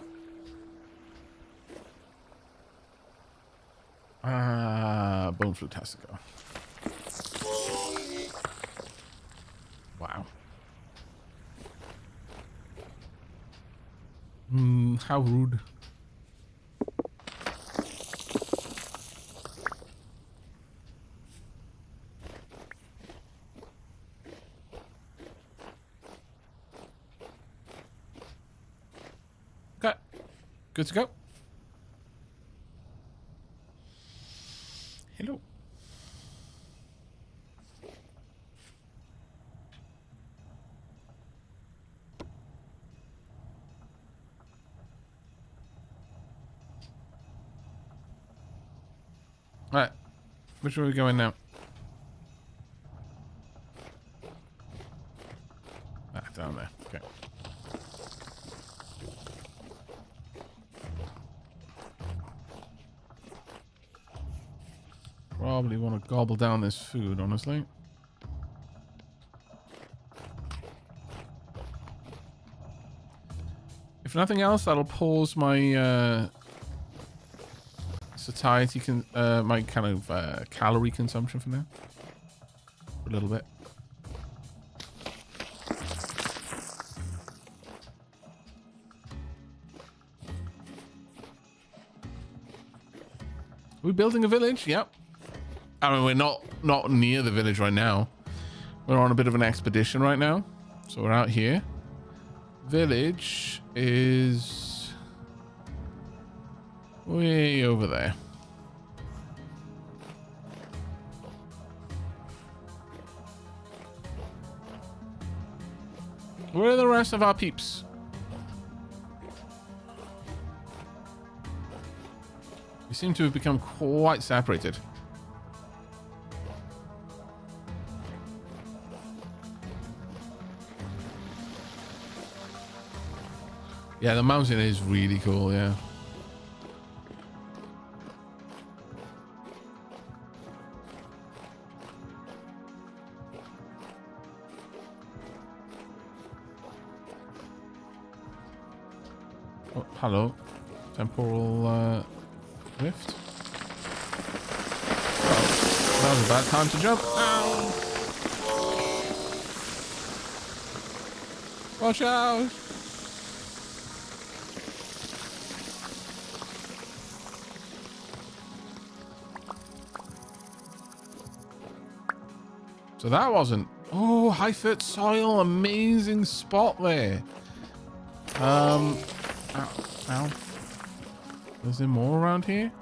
A: Bone flute has to go. Wow. How rude. Okay. Good to go. Hello. Alright. Which way are we going now? Ah, down there. Okay. Probably want to gobble down this food, honestly. If nothing else, that'll pause my satiety my kind of calorie consumption for now. For a little bit. Are we building a village? Yep. I mean, we're not near the village right now. We're on a bit of an expedition right now. So we're out here. Village is way over there. Where are the rest of our peeps? We seem to have become quite separated. Yeah, the mountain is really cool, yeah. Oh, hello. Temporal rift. Oh, that was a bad time to jump. Ow! Watch out! So that wasn't... Oh, high foot soil. Amazing spot there. Ow. Ow. Is there more around here?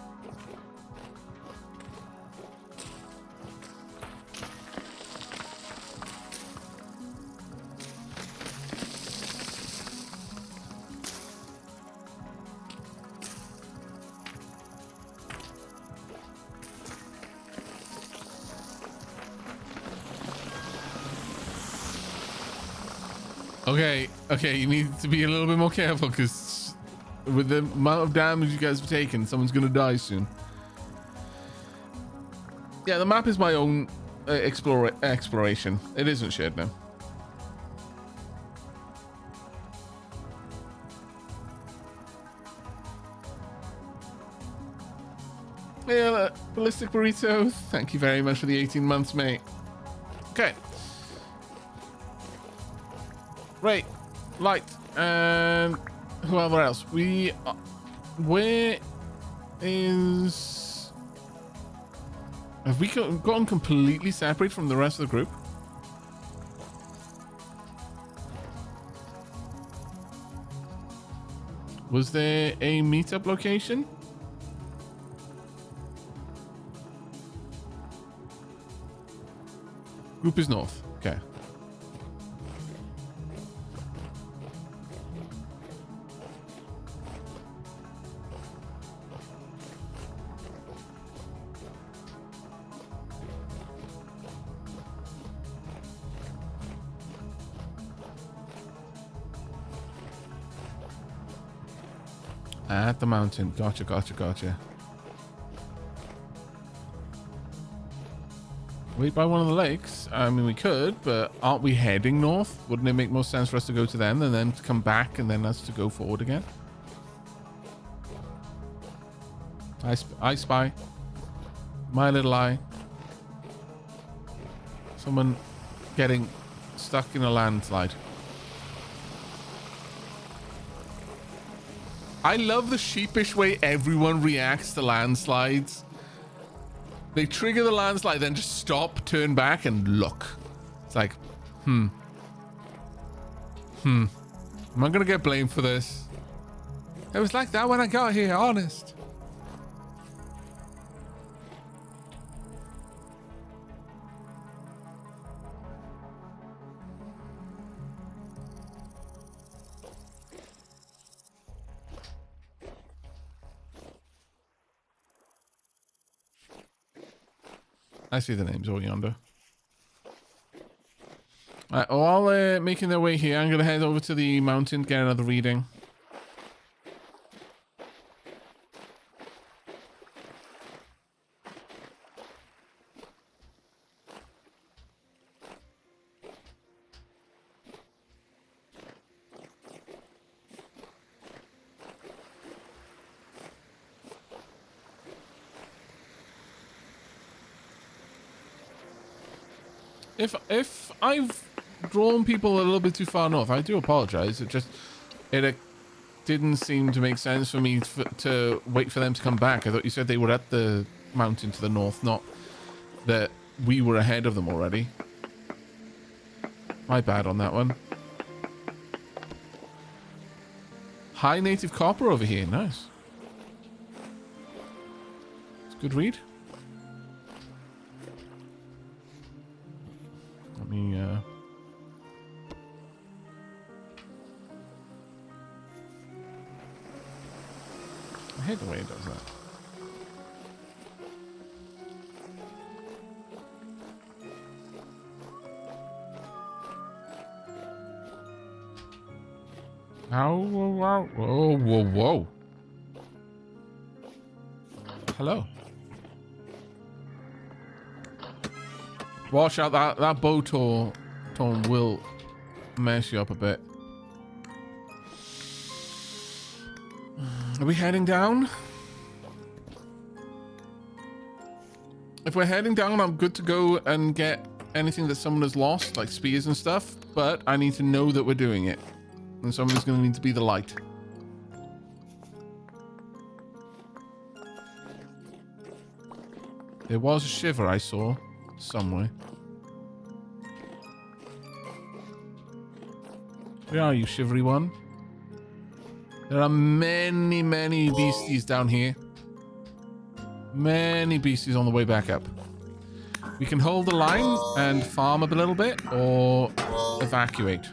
A: Okay, you need to be a little bit more careful because with the amount of damage you guys have taken, someone's gonna die soon. Yeah, the map is my own exploration. It isn't shared now. Yeah, Ballistic Burrito, thank you very much for the 18 months, mate. Okay. Right, light, and whoever else. Where is... Have we gotten completely separate from the rest of the group? Was there a meetup location? Group is north. Okay. At the mountain. Gotcha. Wait by one of the lakes? I mean, we could, but aren't we heading north? Wouldn't it make more sense for us to go to them and then to come back and then us to go forward again? I spy. My little eye. Someone getting stuck in a landslide. I love the sheepish way everyone reacts to landslides. They trigger the landslide, then just stop, turn back, and look. It's like, Am I gonna get blamed for this? It was like that when I got here, honest. I see the names all yonder. Alright, while making their way here, I'm going to head over to the mountain, get another reading. If I've drawn people a little bit too far north, I do apologize. It didn't seem to make sense for me to wait for them to come back. I thought you said they were at the mountain to the north, not that we were ahead of them already. My bad on that one. High native copper over here. Nice. It's a good read. Let me hate the way it does that. Whoa, whoa, whoa. Hello. Watch out, that bow tone will mess you up a bit. Are we heading down? If we're heading down, I'm good to go and get anything that someone has lost, like spears and stuff, but I need to know that we're doing it. And someone's going to need to be the light. There was a shiver I saw somewhere. Where are you, shivery one? There are many, many beasties down here. Many beasties on the way back up. We can hold the line and farm up a little bit or evacuate.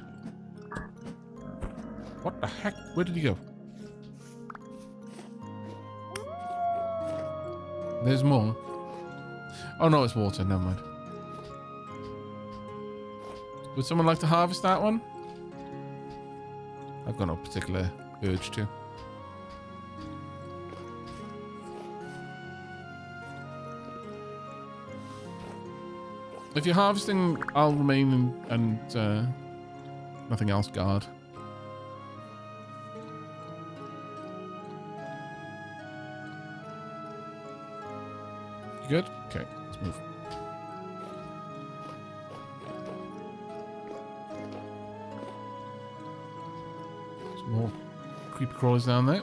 A: What the heck? Where did he go? There's more. Oh no, it's water. Never mind. Would someone like to harvest that one? I've got no particular urge to. If you're harvesting, I'll remain and nothing else guard. You good? Okay, let's move. Some more creeper crawlers down there.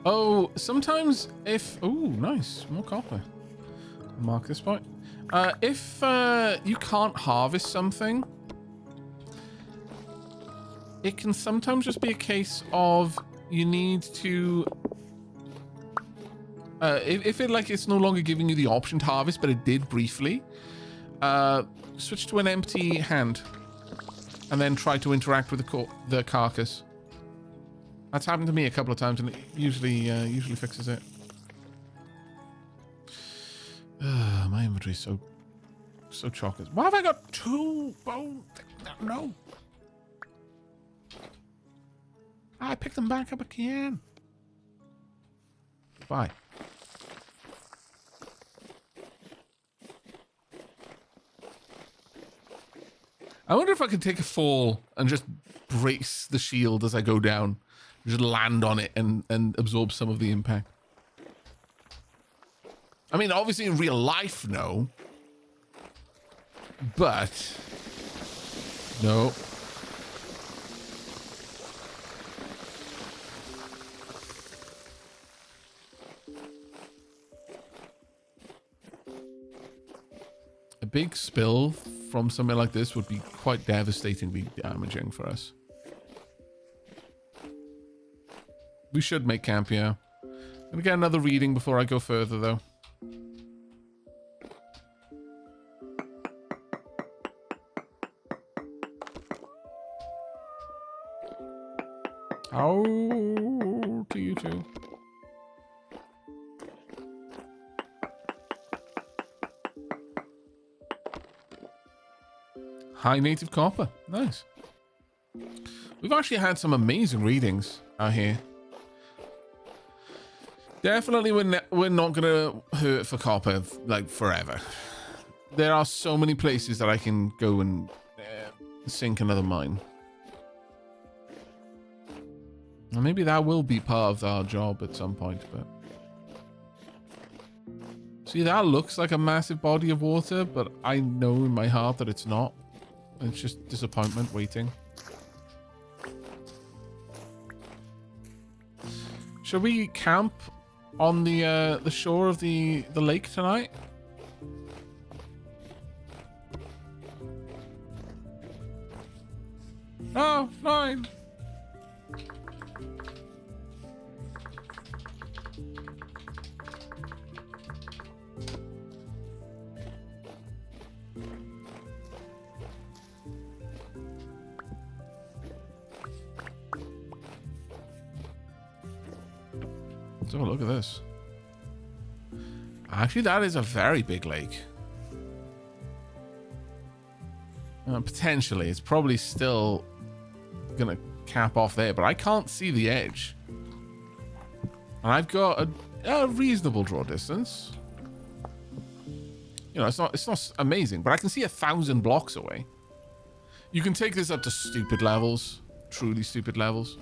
A: Oh, sometimes if... Oh, nice. More copper. Mark this point. If you can't harvest something, it can sometimes just be a case of you need to... if it like it's no longer giving you the option to harvest, but it did briefly, switch to an empty hand and then try to interact with the carcass. That's happened to me a couple of times, and it usually fixes it. My inventory is so chocolate. Why have I got 2 bone? No. I picked them back up again. Bye. I wonder if I could take a fall and just brace the shield as I go down. Just land on it and absorb some of the impact. I mean, obviously in real life, no. But... no. A big spill from somewhere like this would be quite devastatingly damaging for us. We should make camp, yeah. I'm gonna get another reading before I go further, though. Oh, to you too. High native copper. Nice. We've actually had some amazing readings out here. Definitely we're not going to hurt for copper, like, forever. There are so many places that I can go and sink another mine. And maybe that will be part of our job at some point, but... See, that looks like a massive body of water, but I know in my heart that it's not. It's just disappointment waiting. Shall we camp on the shore of the lake tonight? Oh, fine. Let's have a look at this. Actually, that is a very big lake. Potentially. It's probably still going to cap off there, but I can't see the edge. And I've got a reasonable draw distance. You know, it's not amazing, but I can see 1,000 blocks away. You can take this up to stupid levels. Truly stupid levels.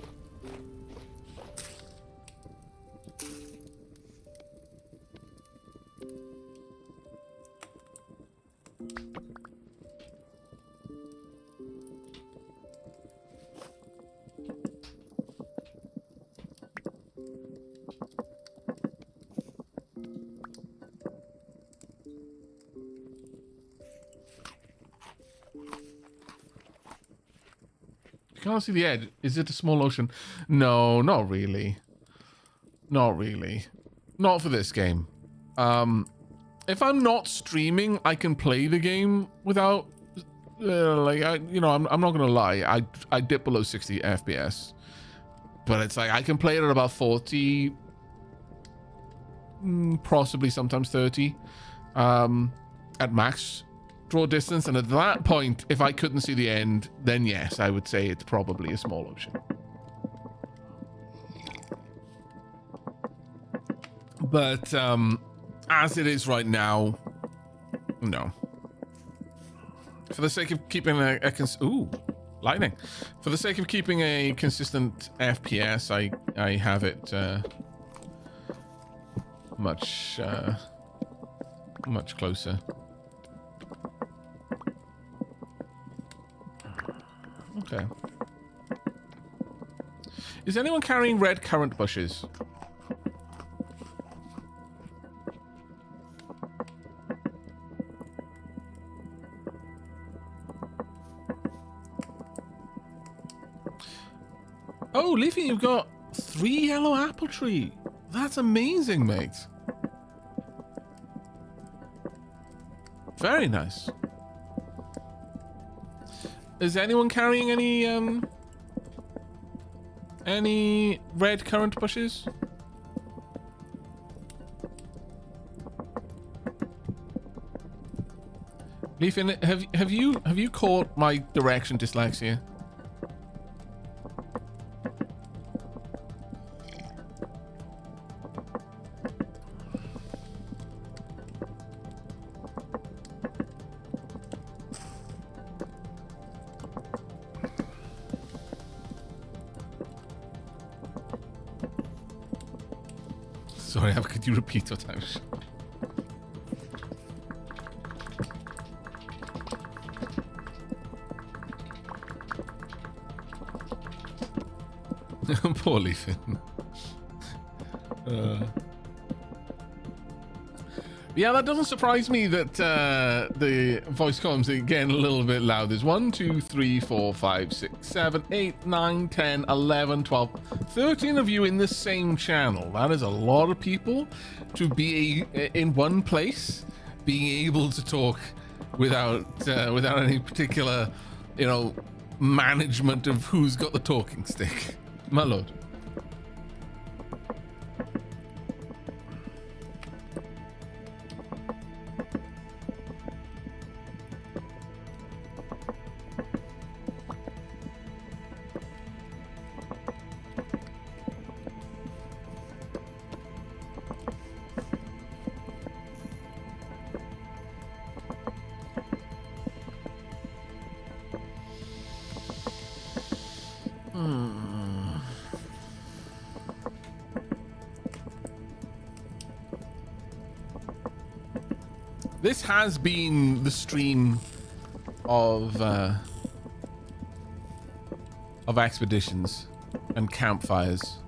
A: Can't see the edge. Is it a small ocean? No, not really. Not really. Not for this game. If I'm not streaming, I can play the game without, you know, I'm not gonna lie. I dip below 60 FPS, but it's like I can play it at about 40, possibly sometimes 30, at max draw distance, and at that point, if I couldn't see the end, then yes, I would say it's probably a small ocean. But as it is right now, no. For the sake of keeping ooh, lightning. For the sake of keeping a consistent FPS, I have it much closer. Okay. Is anyone carrying red currant bushes? Oh, Leafy, you've got 3 yellow apple tree. That's amazing, mate. Very nice. Is anyone carrying any red currant bushes? Leafin, have you caught my direction dyslexia? Sorry, could you repeat what I was... Poor Leafin. Yeah, that doesn't surprise me that the voice comms are getting a little bit loud. There's 1, 2, 3, 4, 5, 6, 7, 8, 9, 10, 11, 12, 13 of you in the same channel. That is a lot of people to be in one place, being able to talk without any particular, you know, management of who's got the talking stick. My lord. This has been the stream of expeditions and campfires.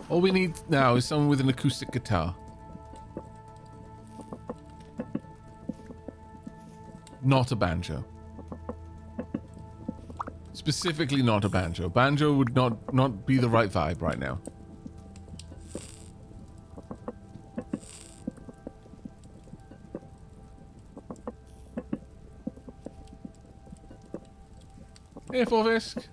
A: All we need now is someone with an acoustic guitar. Not a banjo. Specifically not a banjo. Banjo would not be the right vibe right now. Hey, Forvisk.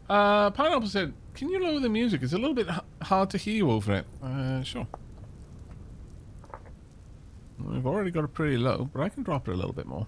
A: Pineapple said, can you lower the music? It's a little bit hard to hear you over it. Sure. We've already got it pretty low, but I can drop it a little bit more.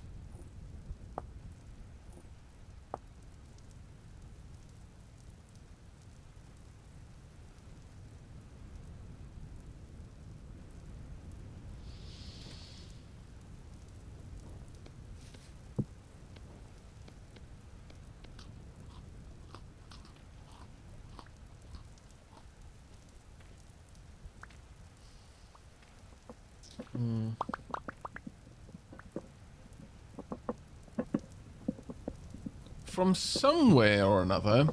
A: From somewhere or another,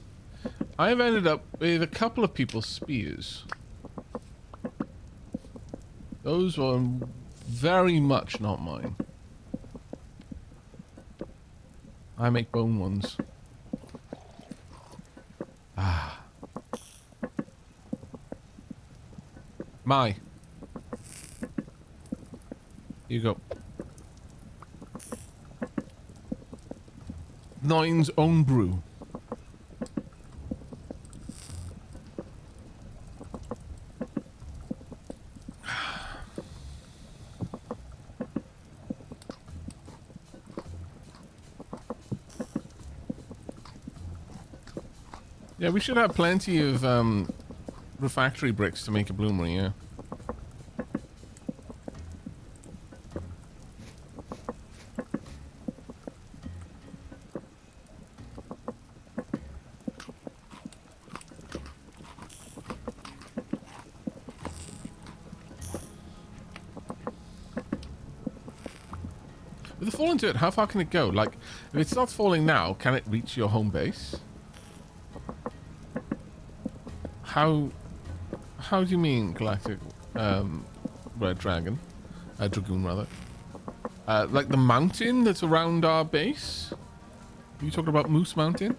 A: I've ended up with a couple of people's spears. Those were very much not mine. I make bone ones. Ah. My. Here you go. Nine's own brew. Yeah, we should have plenty of refractory bricks to make a bloomery, yeah. With the fall into it, how far can it go? Like, if it starts falling now, can it reach your home base? How do you mean, Galactic Red Dragon? Dragoon, rather. Like the mountain that's around our base? Are you talking about Moose Mountain?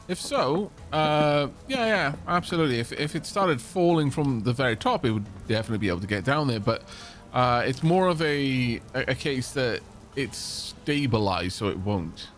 A: If so, yeah, absolutely. If it started falling from the very top, it would definitely be able to get down there, but it's more of a case that it's stabilized, so it won't.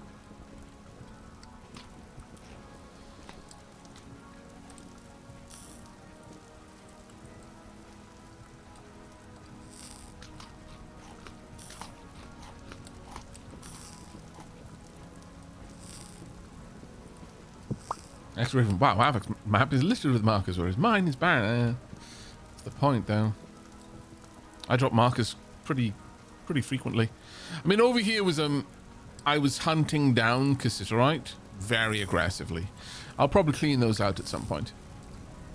A: Excellent. Wow, Aavak's map is listed with markers, whereas mine is barren. That's the point, though. I drop markers pretty frequently. I mean, over here was I was hunting down cassiterite very aggressively. I'll probably clean those out at some point.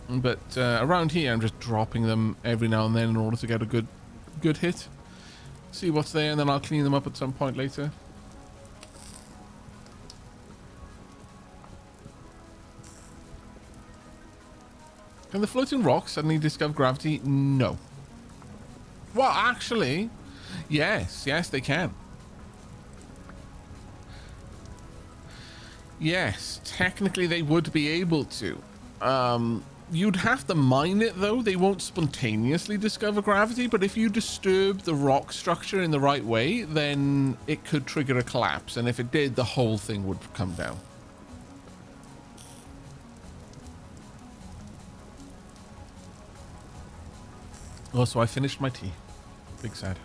A: But around here, I'm just dropping them every now and then in order to get a good hit. See what's there, and then I'll clean them up at some point later. Can the floating rock suddenly discover gravity? No. Well, actually, yes, they can. Yes, technically they would be able to. You'd have to mine it, though. They won't spontaneously discover gravity, but if you disturb the rock structure in the right way, then it could trigger a collapse, and if it did, the whole thing would come down. Also, I finished my tea. Big sad.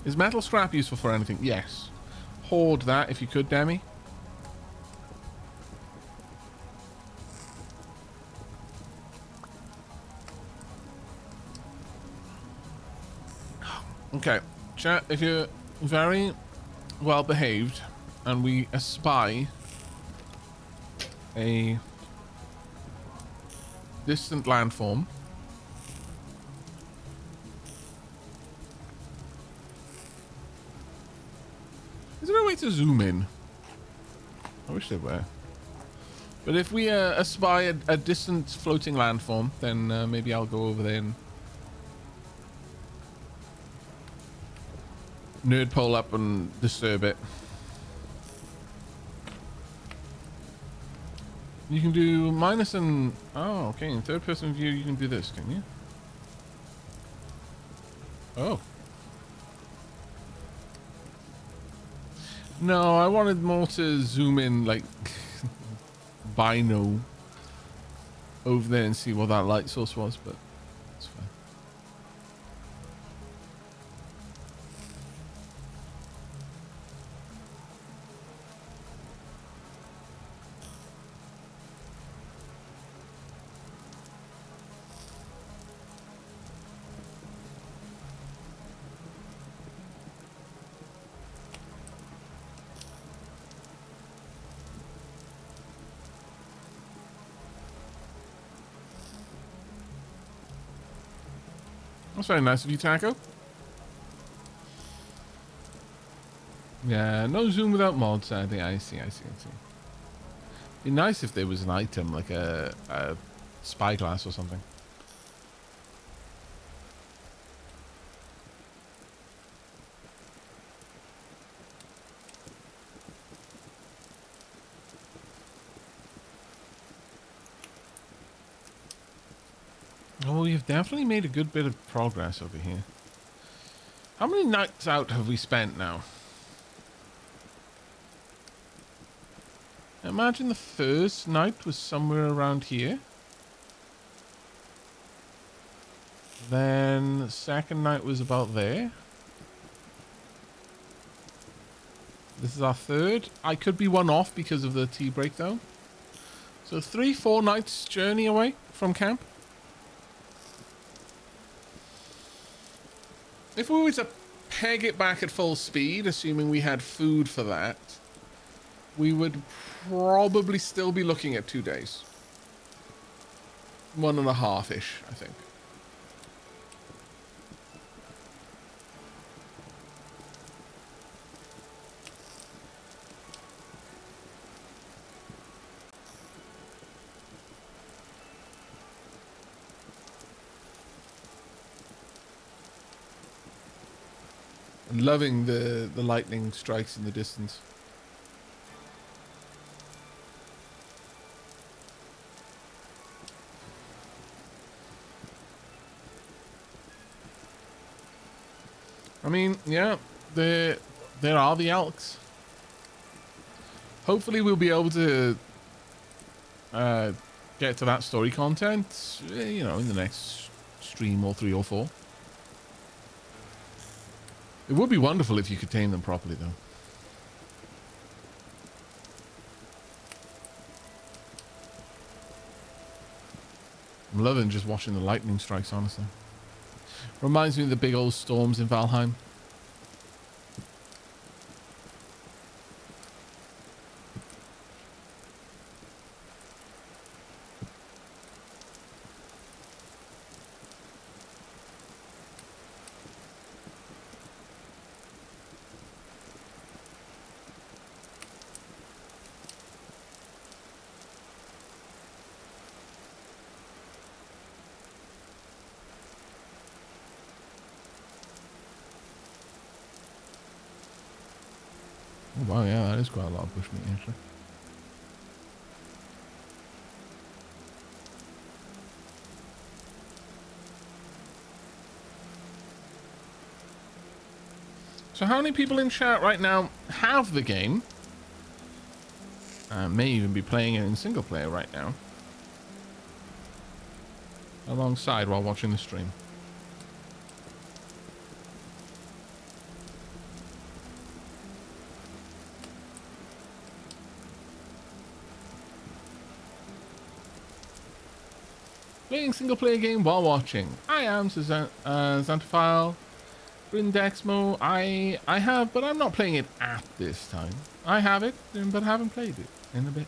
A: Is metal scrap useful for anything? Yes. Hoard that if you could, Demi. Okay, chat, if you're very well behaved and we espy a distant landform. Is there a way to zoom in? I wish there were. But if we espy a distant floating landform, then maybe I'll go over there and nerd pole up and disturb it. You can do minus and... Oh, okay. In third person view, you can do this, can you? Oh. No, I wanted more to zoom in, like, bino over there and see what that light source was, but it's fine. That's very nice of you, Taco. Yeah, no zoom without mods. I think I see. Be nice if there was an item like a spyglass or something. Oh, you've definitely made a good bit of progress over here. How many nights out have we spent now? I imagine the first night was somewhere around here. Then the second night was about there. This is our third. I could be one off because of the tea break though. So 3-4 nights journey away from camp. If we were to peg it back at full speed, assuming we had food for that, we would probably still be looking at 2 days. 1.5-ish, I think. I'm loving the lightning strikes in the distance. I mean, yeah, there are the elks. Hopefully we'll be able to get to that story content, you know, in the next stream or 3 or 4. It would be wonderful if you could tame them properly, though. I'm loving just watching the lightning strikes, honestly. Reminds me of the big old storms in Valheim. Oh, wow, yeah, that is quite a lot of bushmeat, actually. So how many people in chat right now have the game? May even be playing it in single player right now. Alongside while watching the stream. Playing single player game while watching. I am Xantophile. Brindexmo. I have, but I'm not playing it at this time. I have it, but haven't played it in a bit.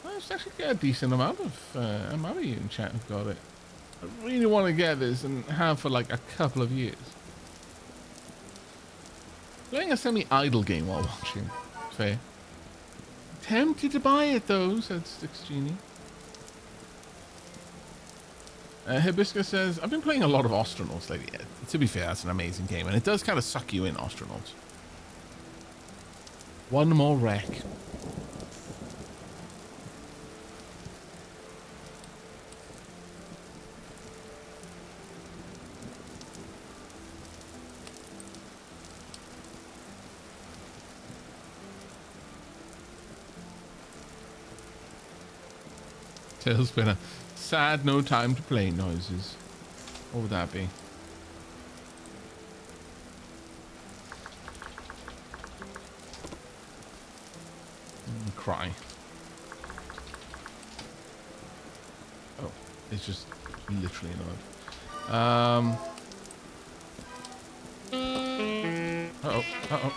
A: Well, it's actually got a decent amount of you in chat have got it. I really want to get this and have for like a couple of years. Playing a semi-idle game while watching. Fair. Tempted to buy it though, said Sticks Genie. Hibiscus says, I've been playing a lot of Astronauts lately. Yeah, to be fair, that's an amazing game, and it does kind of suck you in, Astronauts. One more wreck. Tail spinner. Sad no time to play noises. What would that be? Cry. Oh, it's just literally annoying. Uh-oh, uh-oh.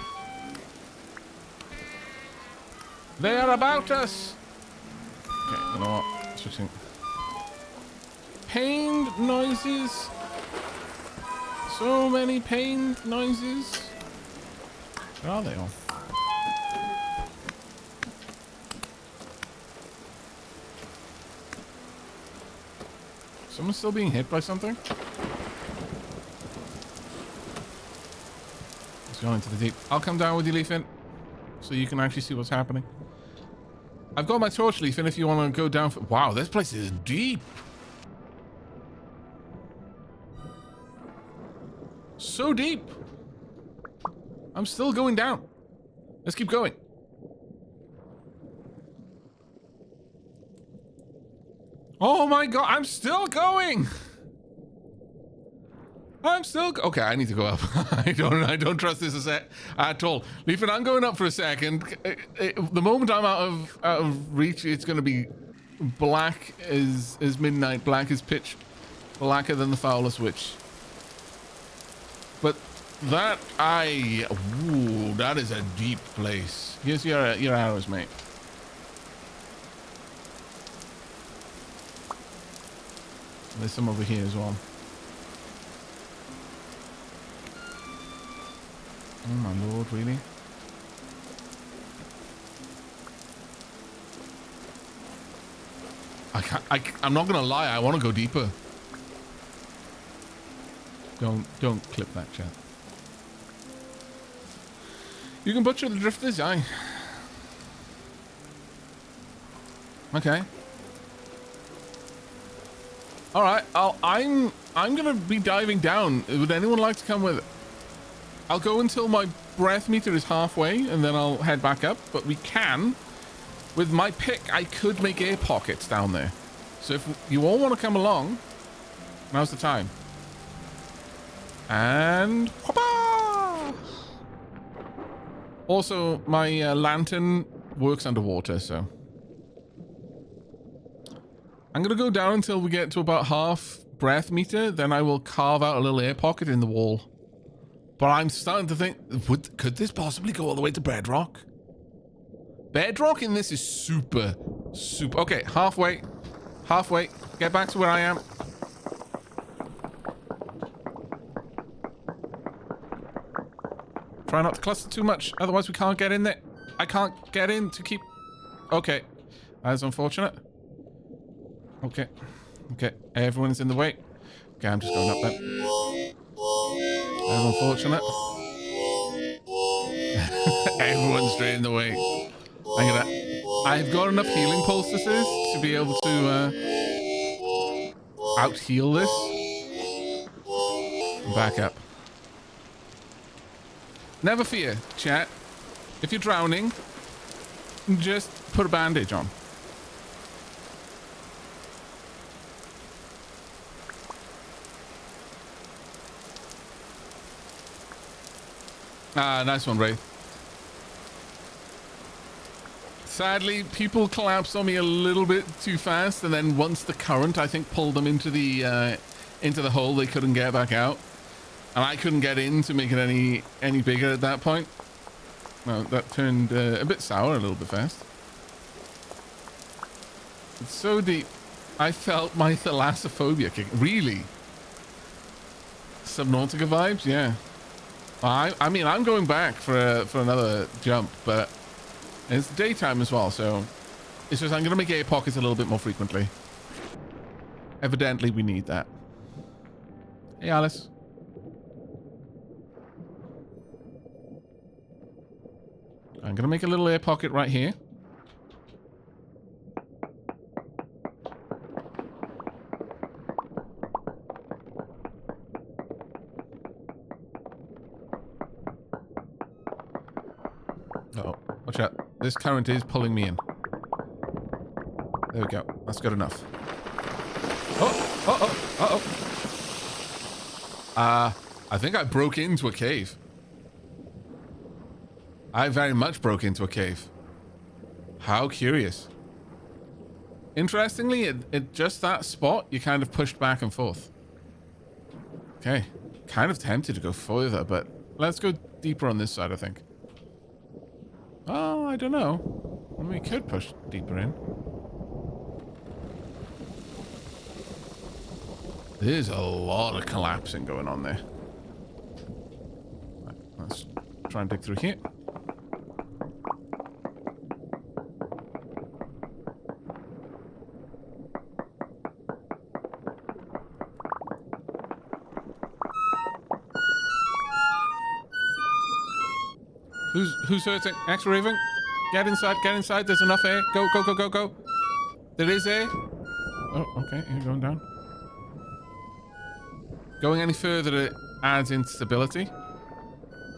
A: They are about us! Okay, you know what? Switching. Pained noises. So many pained noises. Where are they all? Someone's still being hit by something? Let's go into the deep. I'll come down with you, Leafin, so you can actually see what's happening. I've got my torch, Leafin, if you want to go down for... Wow, this place is deep. So deep. I'm still going down. Let's keep going. Oh my god, I'm still going. Okay, I need to go up. I don't trust this at all. Leafin, I'm going up for a second. The moment I'm out of reach, it's going to be black as midnight, black as pitch, blacker than the foulest witch. But that that is a deep place. Here's your arrows, mate. There's some over here as well. Oh my lord, really? I'm not gonna lie, I want to go deeper. Don't clip that, chat. You can butcher the drifters, aye. Okay. All right, I'm gonna be diving down. Would anyone like to come with it? I'll go until my breath meter is halfway, and then I'll head back up. But we can, with my pick, I could make air pockets down there. So if you all want to come along, now's the time. And whoopah! Also, my lantern works underwater, so I'm gonna go down until we get to about half breath meter. Then I will carve out a little air pocket in the wall. But I'm starting to think, could this possibly go all the way to bedrock? Bedrock in this is super. Okay, halfway. Get back to where I am. Try not to cluster too much, otherwise we can't get in there. I can't get in to keep... Okay, that is unfortunate. Okay, everyone's in the way. Okay, I'm just going up there. That's unfortunate. Everyone's straight in the way. I've got enough healing poultices to be able to out-heal this. Back up. Never fear, chat. If you're drowning, just put a bandage on. Ah, nice one, Ray. Sadly, people collapsed on me a little bit too fast, and then once the current, I think, pulled them into the hole, they couldn't get back out, and I couldn't get in to make it any bigger at that point. No, that turned a bit sour a little bit fast. It's so deep. I felt my thalassophobia kick. Really? Subnautica vibes? Yeah. I mean, I'm going back for another jump, but it's daytime as well, so it's just I'm going to make air pockets a little bit more frequently. Evidently, we need that. Hey, Alice. I'm going to make a little air pocket right here. Uh-oh. Watch out. This current is pulling me in. There we go. That's good enough. Oh. I think I broke into a cave. I very much broke into a cave. How curious. Interestingly, at just that spot, you kind of pushed back and forth. Okay. Kind of tempted to go further, but let's go deeper on this side, I think. Oh, I don't know. We could push deeper in. There's a lot of collapsing going on there. Right, let's try and dig through here. Who's hurting? X-Raven? Get inside, get inside. There's enough air. Go, go, go, go, go. There is air. Oh, okay. You're going down. Going any further, it adds instability.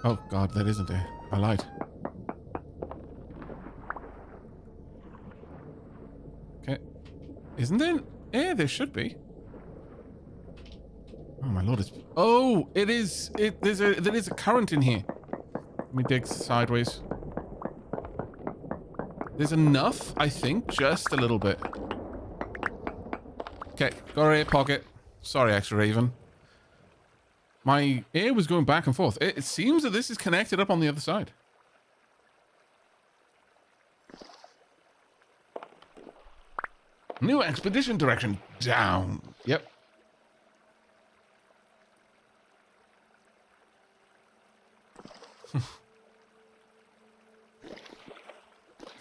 A: Oh, God, there isn't air. I lied. Okay. Isn't there air? There should be. Oh, my Lord. Oh, it is. There is a current in here. Let me dig sideways. There's enough, I think, just a little bit. Okay, got our air pocket. Sorry, Extra Raven. My air was going back and forth. It seems that this is connected up on the other side. New expedition direction down. Yep.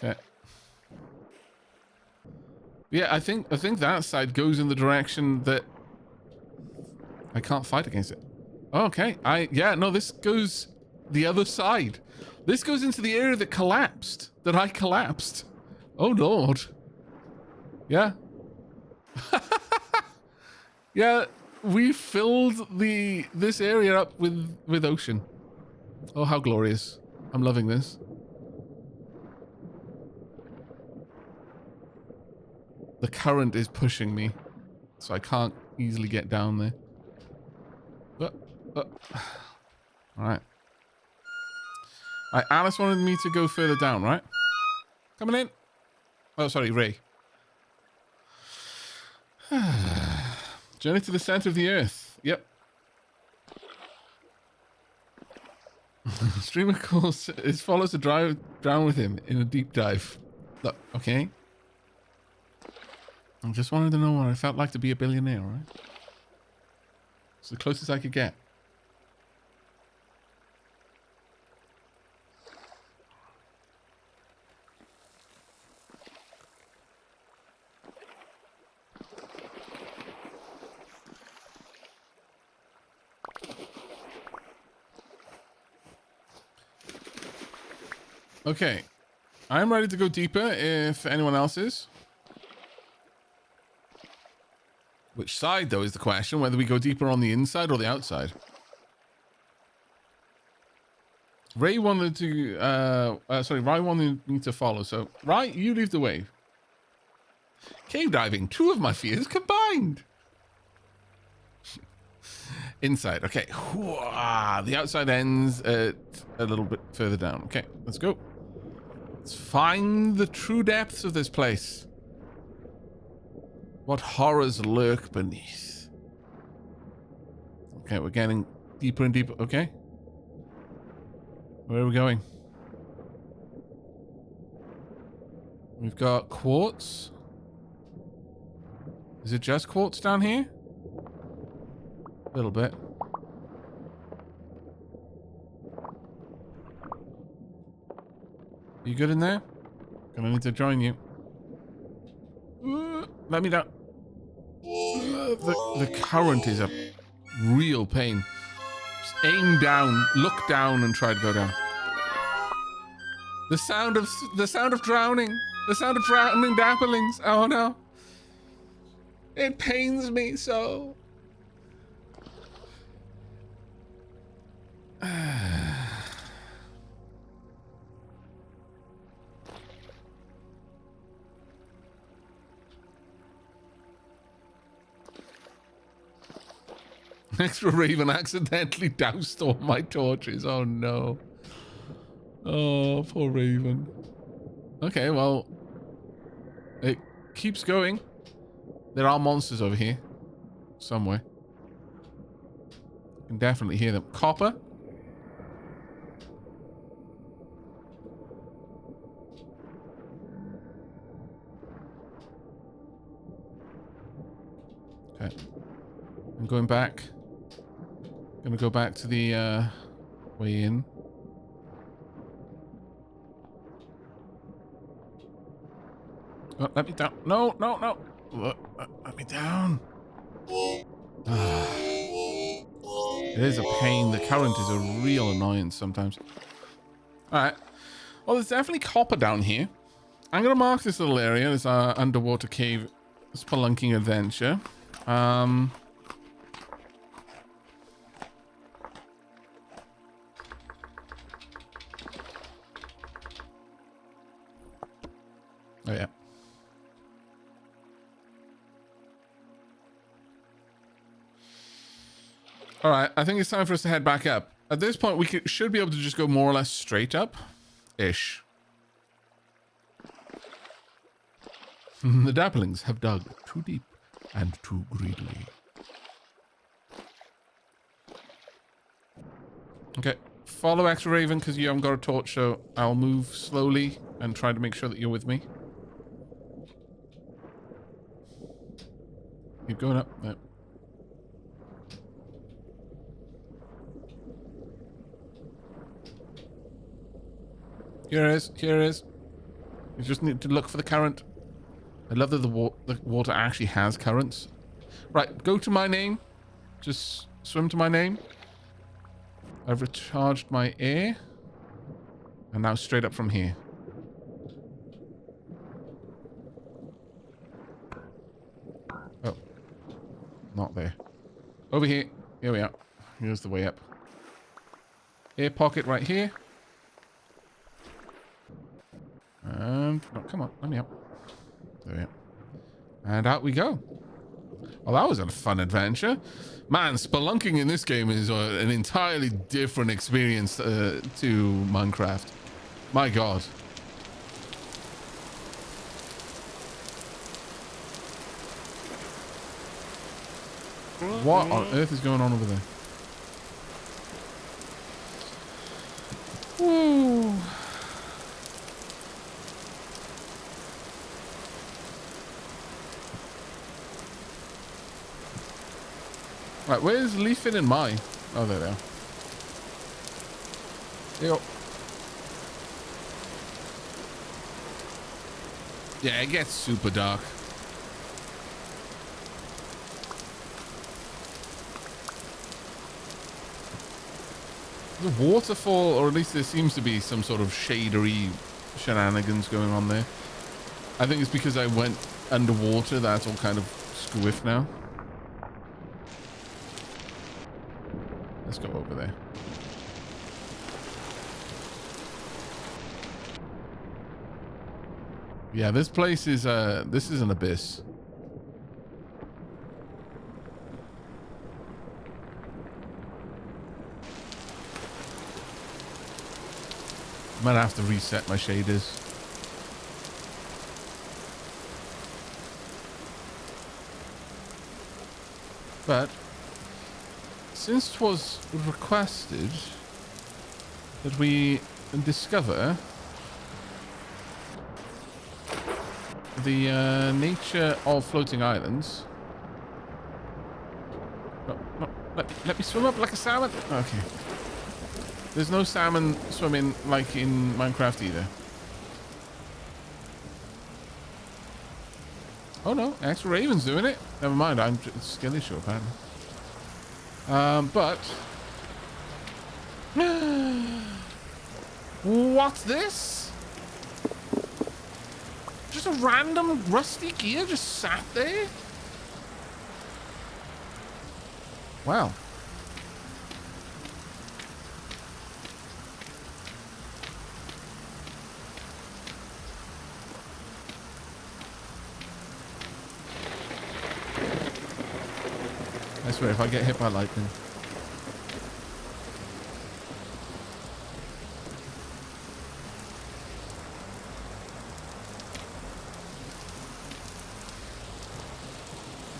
A: Okay. Yeah, I think that side goes in the direction that I can't fight against it. Okay. This goes the other side. This goes into the area that collapsed. That I collapsed. Oh Lord. Yeah. Yeah, we filled this area up with ocean. Oh, how glorious. I'm loving this. The current is pushing me, so I can't easily get down there. Alright. Alice wanted me to go further down, right? Coming in. Oh, sorry, Ray. Journey to the center of the earth. Yep. Streamer follows to drown with him in a deep dive. Look, okay. I just wanted to know what I felt like to be a billionaire, right? It's the closest I could get. Okay. I'm ready to go deeper if anyone else is. Which side, though, is the question. Whether we go deeper on the inside or the outside. Ray wanted to... Ray wanted me to follow. So, Ray, you lead the way. Cave diving. 2 of my fears combined. Inside. Okay. The outside ends at a little bit further down. Okay, let's go. Let's find the true depths of this place. What horrors lurk beneath? Okay, we're getting deeper and deeper. Okay. Where are we going? We've got quartz. Is it just quartz down here? A little bit. You good in there? Gonna need to join you. Let me down. The current is a real pain. Just aim down, look down, and try to go down. The sound of drowning. The sound of drowning dapplings. Oh no. It pains me so. Extra Raven accidentally doused all my torches. Oh no. Oh, poor Raven. Okay, well, it keeps going. There are monsters over here somewhere. You can definitely hear them. Copper. Okay. I'm going back. Gonna go back to the way in. Oh, let me down. No, no, no. Let me down. It is a pain. The current is a real annoyance sometimes. Alright. Well, there's definitely copper down here. I'm going to mark this little area as our underwater cave spelunking adventure. Oh, yeah. All right, I think it's time for us to head back up. At this point, we should be able to just go more or less straight up-ish. The Dapplings have dug too deep and too greedily. Okay, follow Extra Raven because you haven't got a torch, so I'll move slowly and try to make sure that you're with me. Keep going up. There. Here it is. Here it is. You just need to look for the current. I love that the water actually has currents. Right, go to my name. Just swim to my name. I've recharged my air. And now straight up from here. Oh. Not there. Over here. Here we are. Here's the way up. Air pocket right here. And... oh, come on. Let me up. There we are. And out we go. Well, that was a fun adventure. Man, spelunking in this game is an entirely different experience to Minecraft. My God. What on earth is going on over there? Woo. Right, where's Leaf Fit and my? Oh, there they are. Yo. Yeah, it gets super dark. The waterfall, or at least there seems to be some sort of shadery shenanigans going on there. I think it's because I went underwater, that's all kind of squiff now. Let's go over there. Yeah, this place is this is an abyss. Might have to reset my shaders. But since it was requested that we discover the nature of floating islands. No, no, let me swim up like a salmon. Okay. There's no salmon swimming like in Minecraft either. Oh no, Extra Raven's doing it. Never mind, I'm a skill issue apparently. But what's this? Just a random rusty gear just sat there? Wow. I swear, if I get hit by lightning.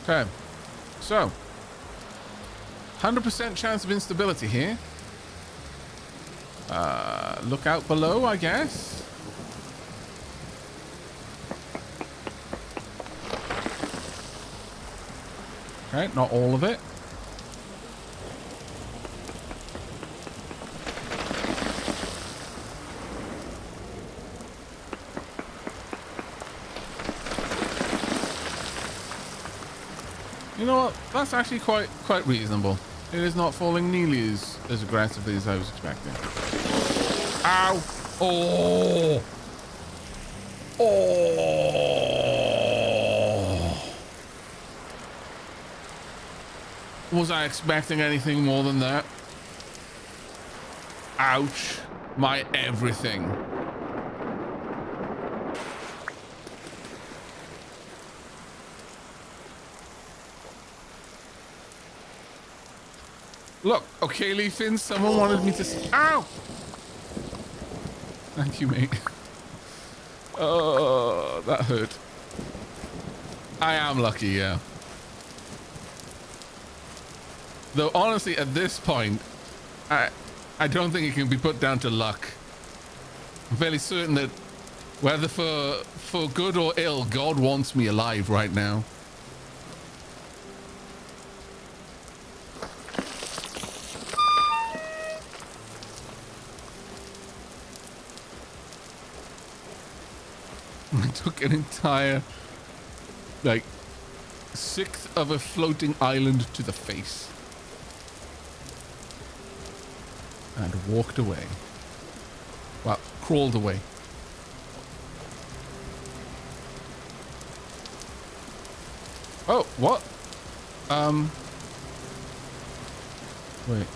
A: Okay, so 100% chance of instability here. Look out below, I guess. Okay, not all of it. You know what? That's actually quite reasonable. It is not falling nearly as aggressively as I was expecting. Ow! Oh! Oh! Was I expecting anything more than that? Ouch! My everything. Look, okay, Leafin, someone wanted me to see. Ow! Thank you, mate. Oh, that hurt. I am lucky, yeah. Though, honestly, at this point, I don't think it can be put down to luck. I'm fairly certain that whether for good or ill, God wants me alive right now. I took an entire, like, sixth of a floating island to the face. And walked away. Well, crawled away. Oh, what? Wait.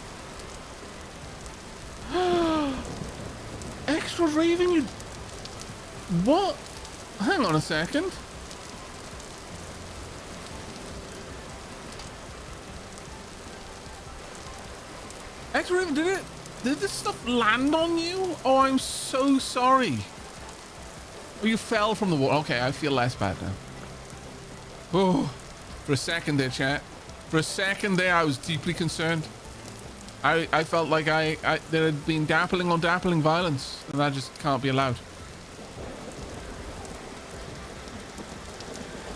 A: Extra raving, you... What? Hang on a second. Extra raving, did this stuff land on you? Oh, I'm so sorry. Oh, you fell from the wall. Okay, I feel less bad now. Oh, for a second there, chat. For a second there, I was deeply concerned. I felt like there had been dappling on dappling violence, and that just can't be allowed.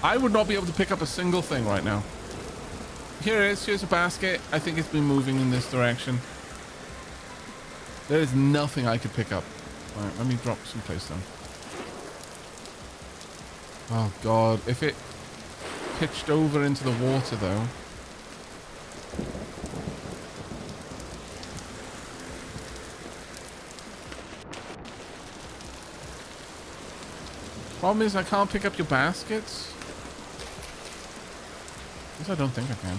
A: I would not be able to pick up a single thing right now. Here it is. Here's a basket. I think it's been moving in this direction. There is nothing I could pick up. All right, let me drop some place down. Oh, God. If it pitched over into the water, though. Problem is, I can't pick up your baskets. I guess I don't think I can.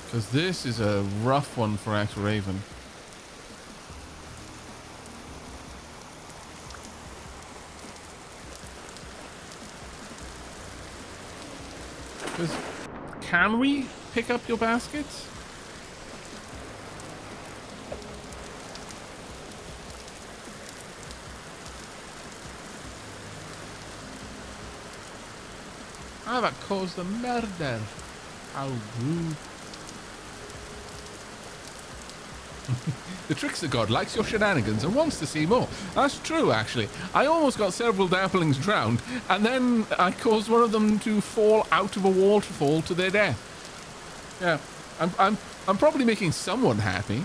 A: Because this is a rough one for X Raven. Can we pick up your baskets? Aavak caused a murder. How rude. The trickster god likes your shenanigans and wants to see more. That's true, actually. I almost got several dapplings drowned, and then I caused one of them to fall out of a waterfall to their death. Yeah, I'm probably making someone happy.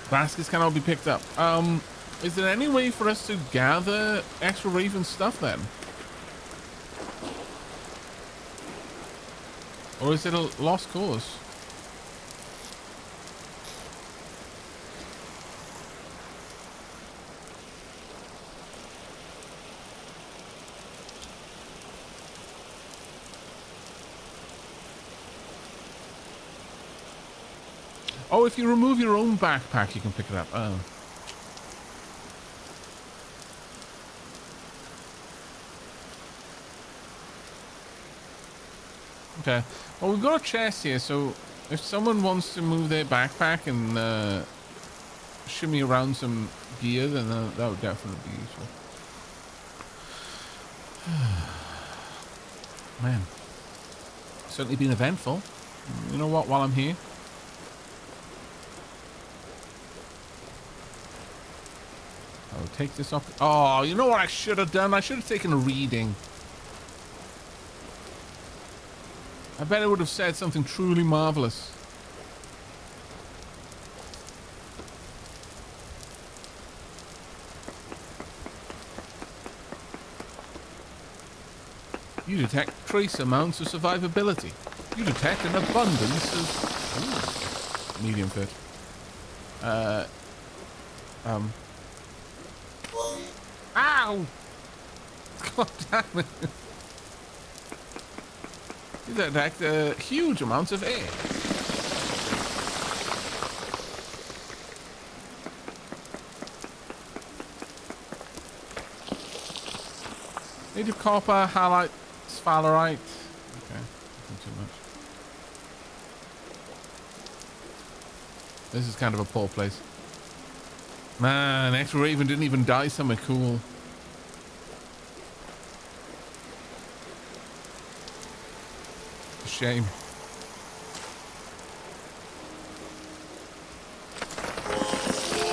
A: Baskets cannot be picked up. Is there any way for us to gather extra Raven stuff then? Or is it a lost cause? Oh, if you remove your own backpack, you can pick it up. Oh. Okay. Well, we've got a chest here, so if someone wants to move their backpack and shimmy around some gear, then that would definitely be useful. Man. Certainly been eventful. You know what, while I'm here? I'll take this up. Oh, you know what I should have done? I should have taken a reading. I bet it would have said something truly marvelous. You detect trace amounts of survivability. You detect an abundance of... Ooh, medium fit. Ow! God damn it. You detect huge amounts of air. Native copper, halite, sphalerite. Okay, not too much. This is kind of a poor place. Man, X-Raven didn't even die somewhere cool. Shame.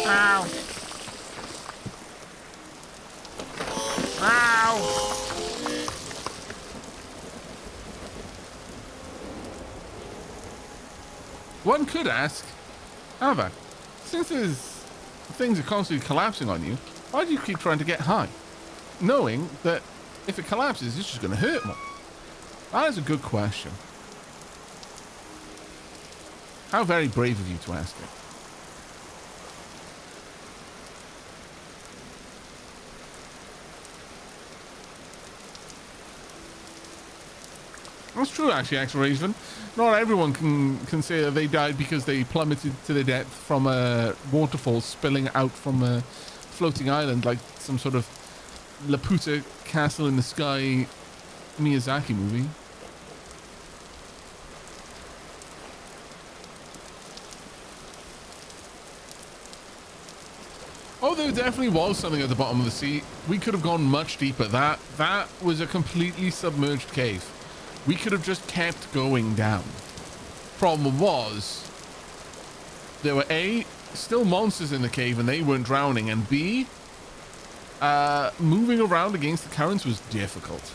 A: Ow. Ow. One could ask, Aavak, since things are constantly collapsing on you, why do you keep trying to get high? Knowing that if it collapses, it's just going to hurt more. That is a good question. How very brave of you to ask it. That's true, actually, X-Raven. Not everyone can say that they died because they plummeted to their death from a waterfall spilling out from a floating island like some sort of Laputa Castle in the Sky Miyazaki movie. Oh, there definitely was something at the bottom of the sea. We could have gone much deeper. That was a completely submerged cave. We could have just kept going down. Problem was, there were A, still monsters in the cave and they weren't drowning, and B, moving around against the currents was difficult.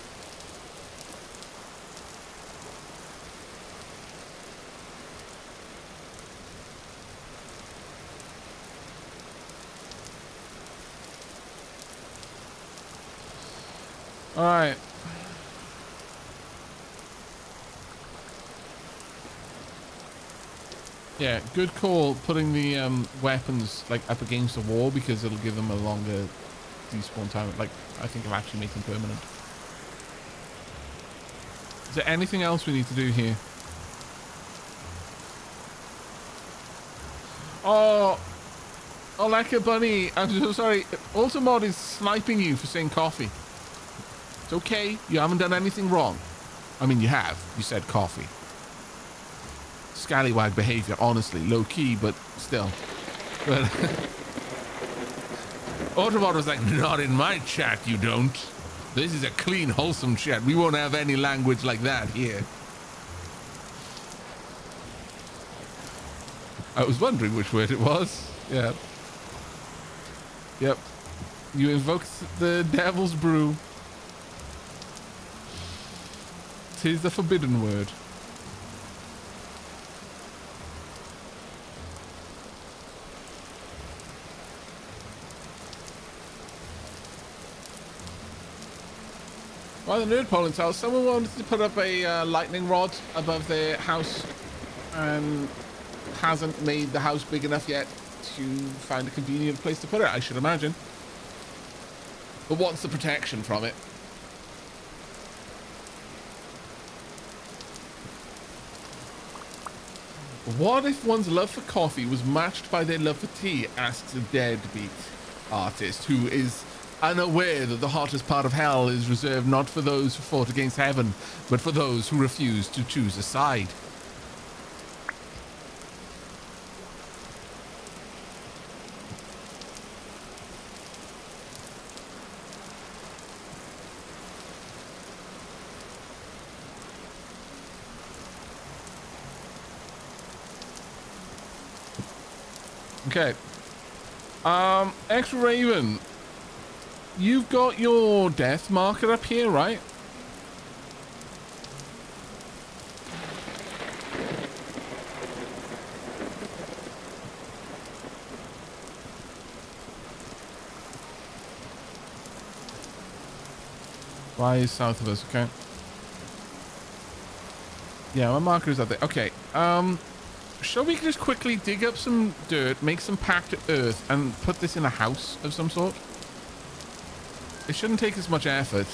A: All right. Yeah, good call putting the weapons like up against the wall because it'll give them a longer despawn time. Like, I think it'll actually make them permanent. Is there anything else we need to do here? Oh, Oleka Bunny, I'm so sorry. Ultimod is sniping you for saying coffee. It's okay. You haven't done anything wrong. I mean, you have. You said coffee. Scallywag behavior, honestly. Low key, but still. But Autobot was like, not in my chat, you don't. This is a clean, wholesome chat. We won't have any language like that here. I was wondering which word it was. Yeah. Yep. You invoked the devil's brew. 'Tis the forbidden word. Well, the nerd polling tells someone wanted to put up a lightning rod above their house and hasn't made the house big enough yet to find a convenient place to put it, I should imagine. But what's the protection from it? What if one's love for coffee was matched by their love for tea? Asks a deadbeat artist who is unaware that the hottest part of hell is reserved not for those who fought against heaven, but for those who refuse to choose a side. Okay. X-Raven, you've got your death marker up here, right? Why is south of us? Okay. Yeah, my marker is up there. Okay. Shall we just quickly dig up some dirt, make some packed earth, and put this in a house of some sort? It shouldn't take as much effort,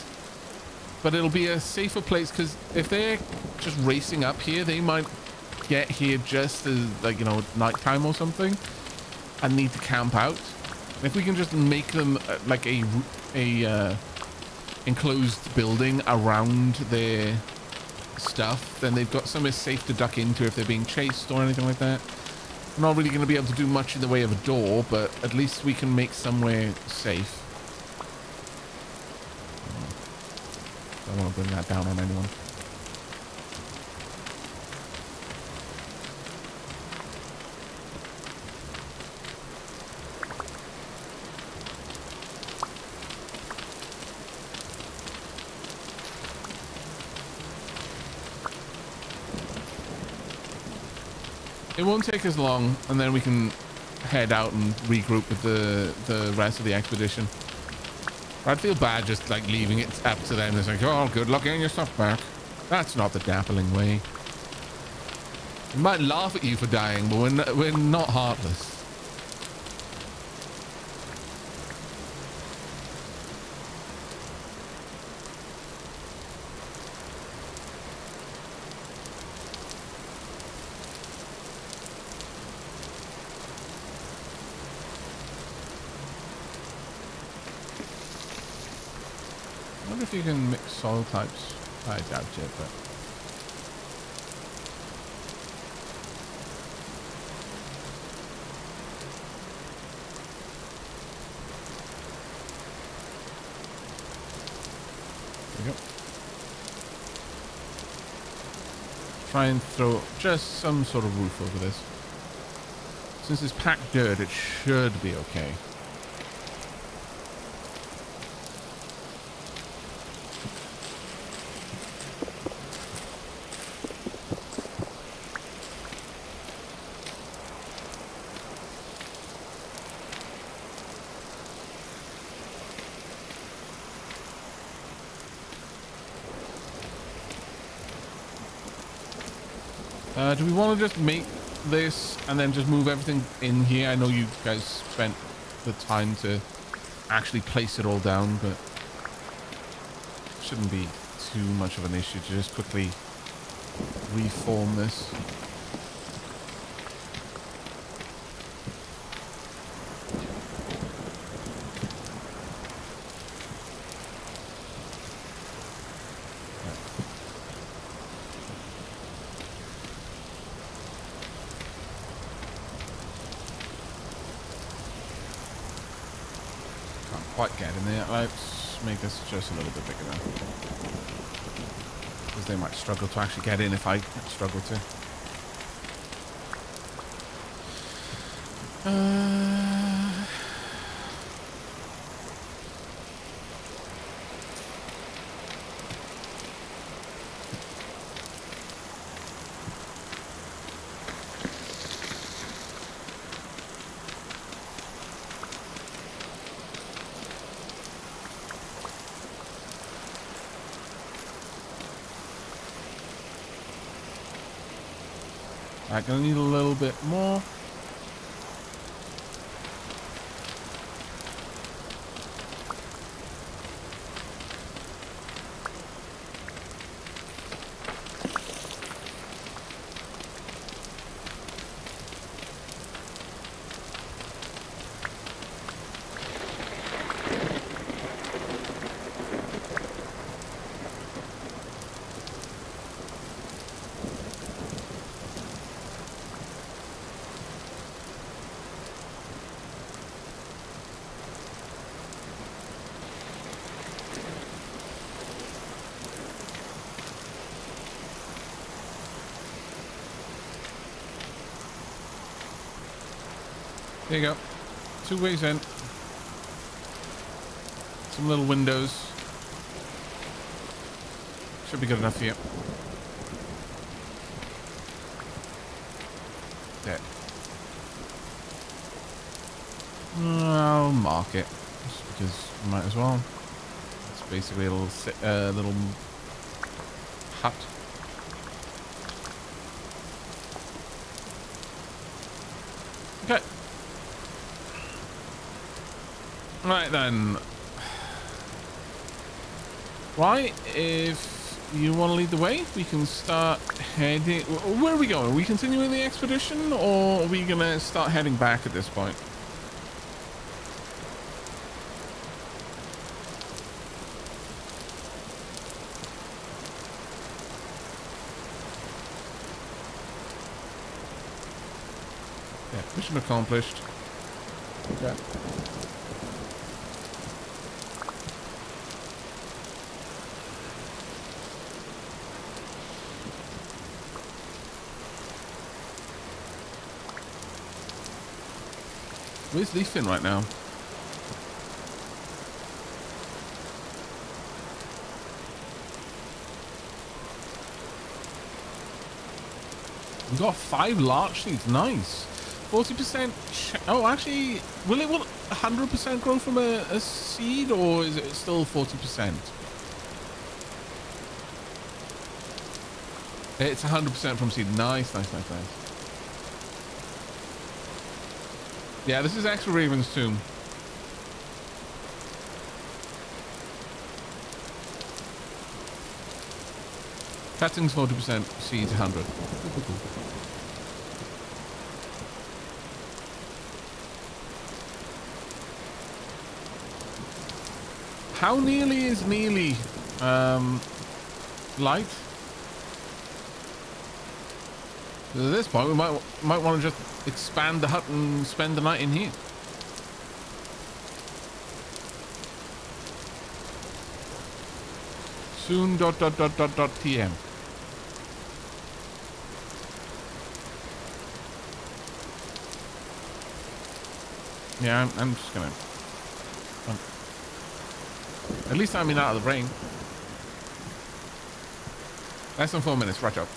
A: but it'll be a safer place, because if they're just racing up here, they might get here just as, like, you know, nighttime or something, and need to camp out. And if we can just make them like a enclosed building around their stuff, then they've got somewhere safe to duck into if they're being chased or anything like that. I'm not really going to be able to do much in the way of a door, but at least we can make somewhere safe. I don't want to bring that down on anyone. It won't take us long, and then we can head out and regroup with the rest of the expedition. I'd feel bad just like leaving it up to them. It's like, oh, good luck getting your stuff back. That's not the dappling way. We might laugh at you for dying, but we're not heartless. I wonder if you can mix soil types. I doubt it, but... There we go. Try and throw just some sort of roof over this. Since it's packed dirt, it should be okay. Do we want to just make this and then just move everything in here? I know you guys spent the time to actually place it all down, but it shouldn't be too much of an issue to just quickly reform this. Quite get in there. Let's make this just a little bit bigger now, because they might struggle to actually get in if I struggle to. I'm gonna need a little bit more. There you go. 2 ways in. Some little windows. Should be good enough for you. There. I'll mark it. Just because I might as well. It's basically a little hut. Okay. Right then. Right, if you want to lead the way, we can start heading... Where are we going? Are we continuing the expedition, or are we going to start heading back at this point? Yeah, mission accomplished. Okay. Where's Leafin right now? We got 5 larch seeds. Nice. 40%. Oh, actually, will it 100% grow from a seed, or is it still 40%? It's 100% from seed. Nice, nice, nice, nice. Yeah, this is actual Raven's tomb. Cuttings 40%, seeds 100. Cool. How nearly is Nearly light? At this point, we might want to just expand the hut and spend the night in here. Soon ... TM. Yeah, I'm just gonna... At least I'm in out of the rain. Less than 4 minutes, right up.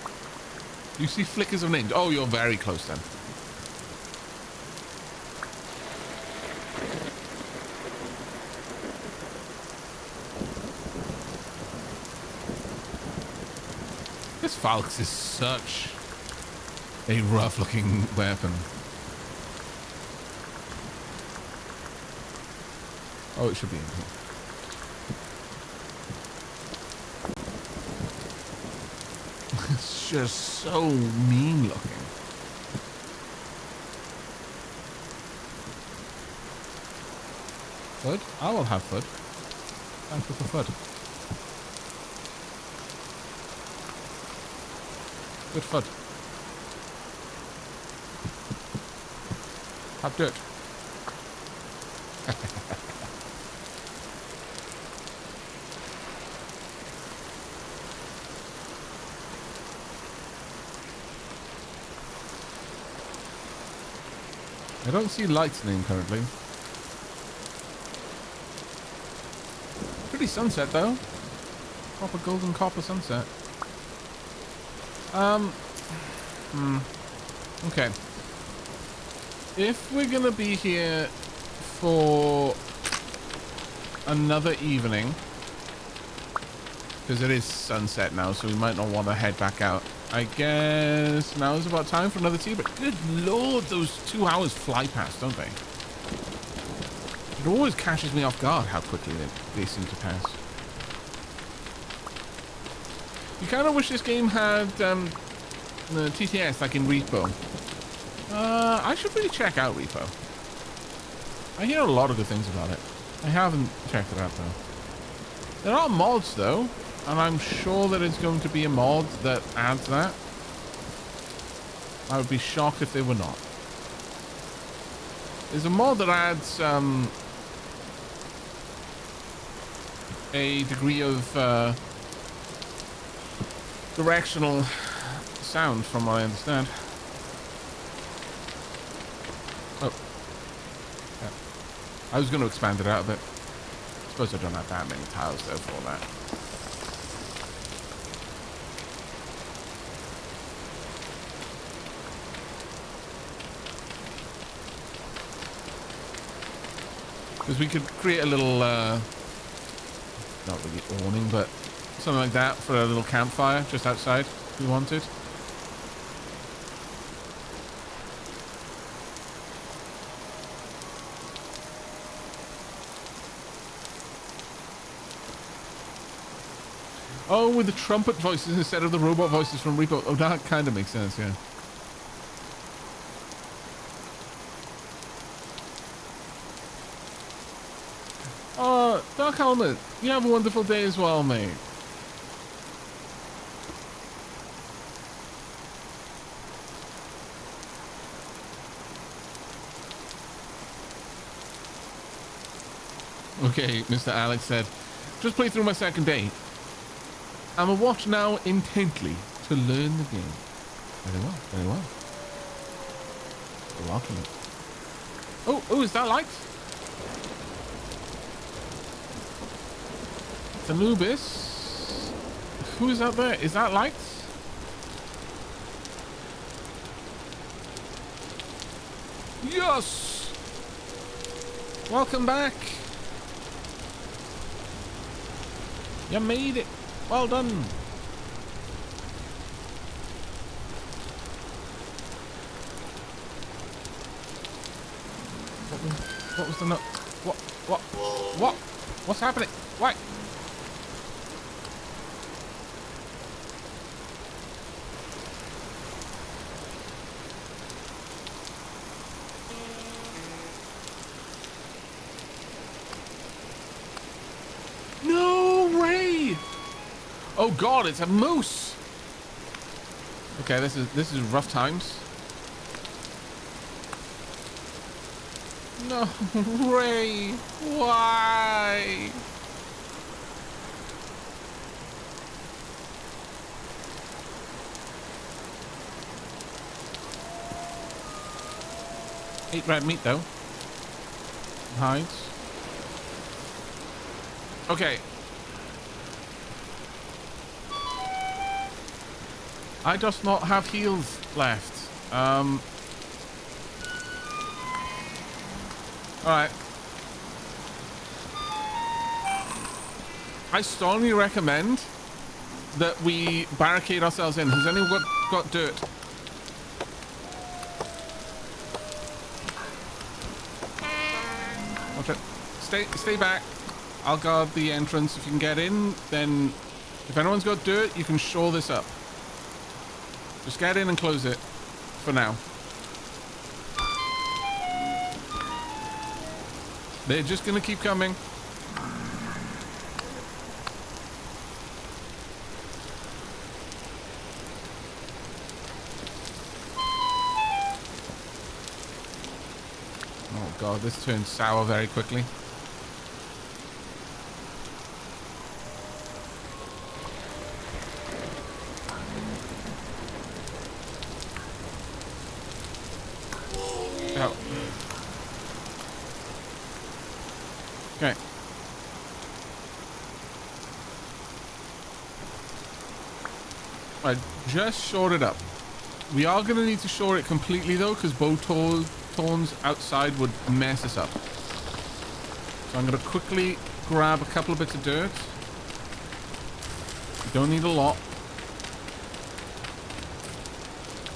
A: You see flickers of names. Oh, you're very close then. This Falx is such a rough looking weapon. Oh, it should be in here. It's just so mean looking. Food? I will have food. Thank you for food. Good food. Have dirt. I don't see lightning currently. Pretty sunset though. Proper golden copper sunset. Okay. If we're gonna be here for another evening, because it is sunset now, so we might not want to head back out. I guess now is about time for another tea, but good lord, those 2 hours fly past, don't they? It always catches me off guard how quickly they seem to pass. You kind of wish this game had the TTS like in Repo. I should really check out Repo. I hear a lot of good things about it. I haven't checked it out though. There are mods though, and I'm sure that it's going to be a mod that adds that. I would be shocked if they were not. There's a mod that adds a degree of directional sound, from what I understand. Oh, I was going to expand it out a bit. I suppose I don't have that many tiles though for all that. Because we could create a little, not really awning, but something like that for a little campfire just outside if we wanted. Oh, with the trumpet voices instead of the robot voices from Repo. Oh, that kind of makes sense, yeah. Oh, Dark Helmet, you have a wonderful day as well, mate. Okay, Mr. Alex said, just play through my second day. I'ma watch now intently to learn the game. Very well, very well. You're welcome. Oh, is that light? It's Anubis. Who is that there? Is that light? Yes! Welcome back. You made it. Well done. What was the nut? What? What's happening? Why? No way! Oh God, it's a moose. Okay, this is rough times. No, Ray, why? Ate red meat though. Hides. Okay. I just not have heals left. Alright. I strongly recommend that we barricade ourselves in. Has anyone got dirt? Watch it. Stay back. I'll guard the entrance. If you can get in, then if anyone's got dirt, you can shore this up. Just get in and close it for now. They're just gonna keep coming. Oh God, this turns sour very quickly. Oh. Okay. I just shored it up. We are going to need to shore it completely though, because bow thorns outside would mess us up. So I'm going to quickly grab a couple of bits of dirt. You don't need a lot.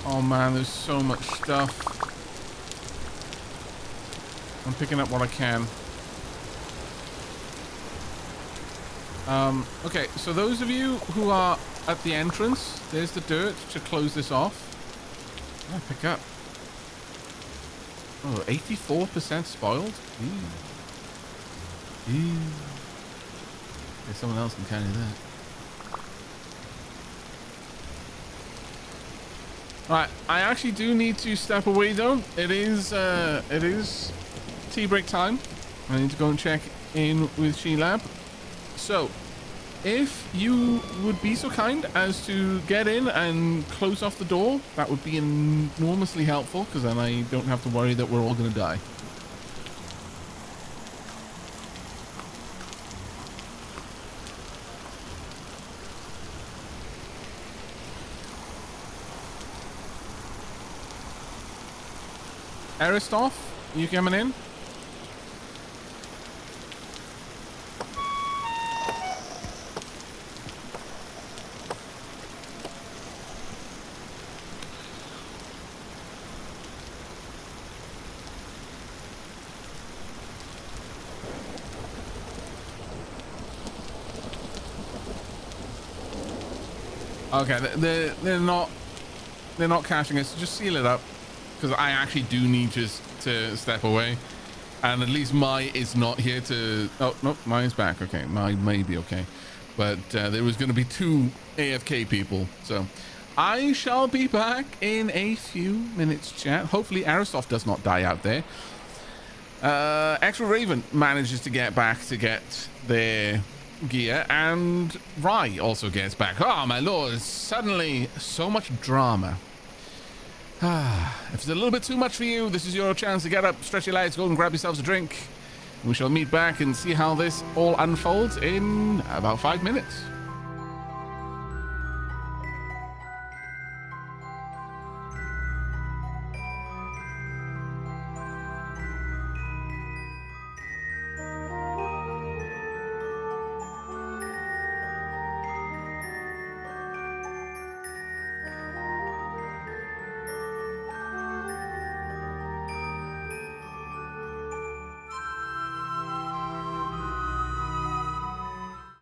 A: Oh man, there's so much stuff. I'm picking up what I can. Okay, so those of you who are at the entrance, there's the dirt to close this off. Oh, pick up. Oh, 84% spoiled? Ooh. Okay, someone else can carry that. Alright, I actually do need to step away though. It is tea break time. I need to go and check in with She-Lab. So, if you would be so kind as to get in and close off the door, that would be enormously helpful, because then I don't have to worry that we're all going to die. Aristoff, you coming in? Okay, they're not caching us. Just seal it up, because I actually do need to step away, and at least Mai is not here to. Oh no, Mai's back. Okay, Mai may be okay, but there was going to be 2 AFK people, so I shall be back in a few minutes. Chat. Hopefully, Aristoff does not die out there. Extra Raven manages to get back to get their gear, and Rai also gets back. Oh my lord, suddenly so much drama. If it's a little bit too much for you, this is your chance to get up, stretch your legs, go and grab yourselves a drink. We shall meet back and see how this all unfolds in about 5 minutes.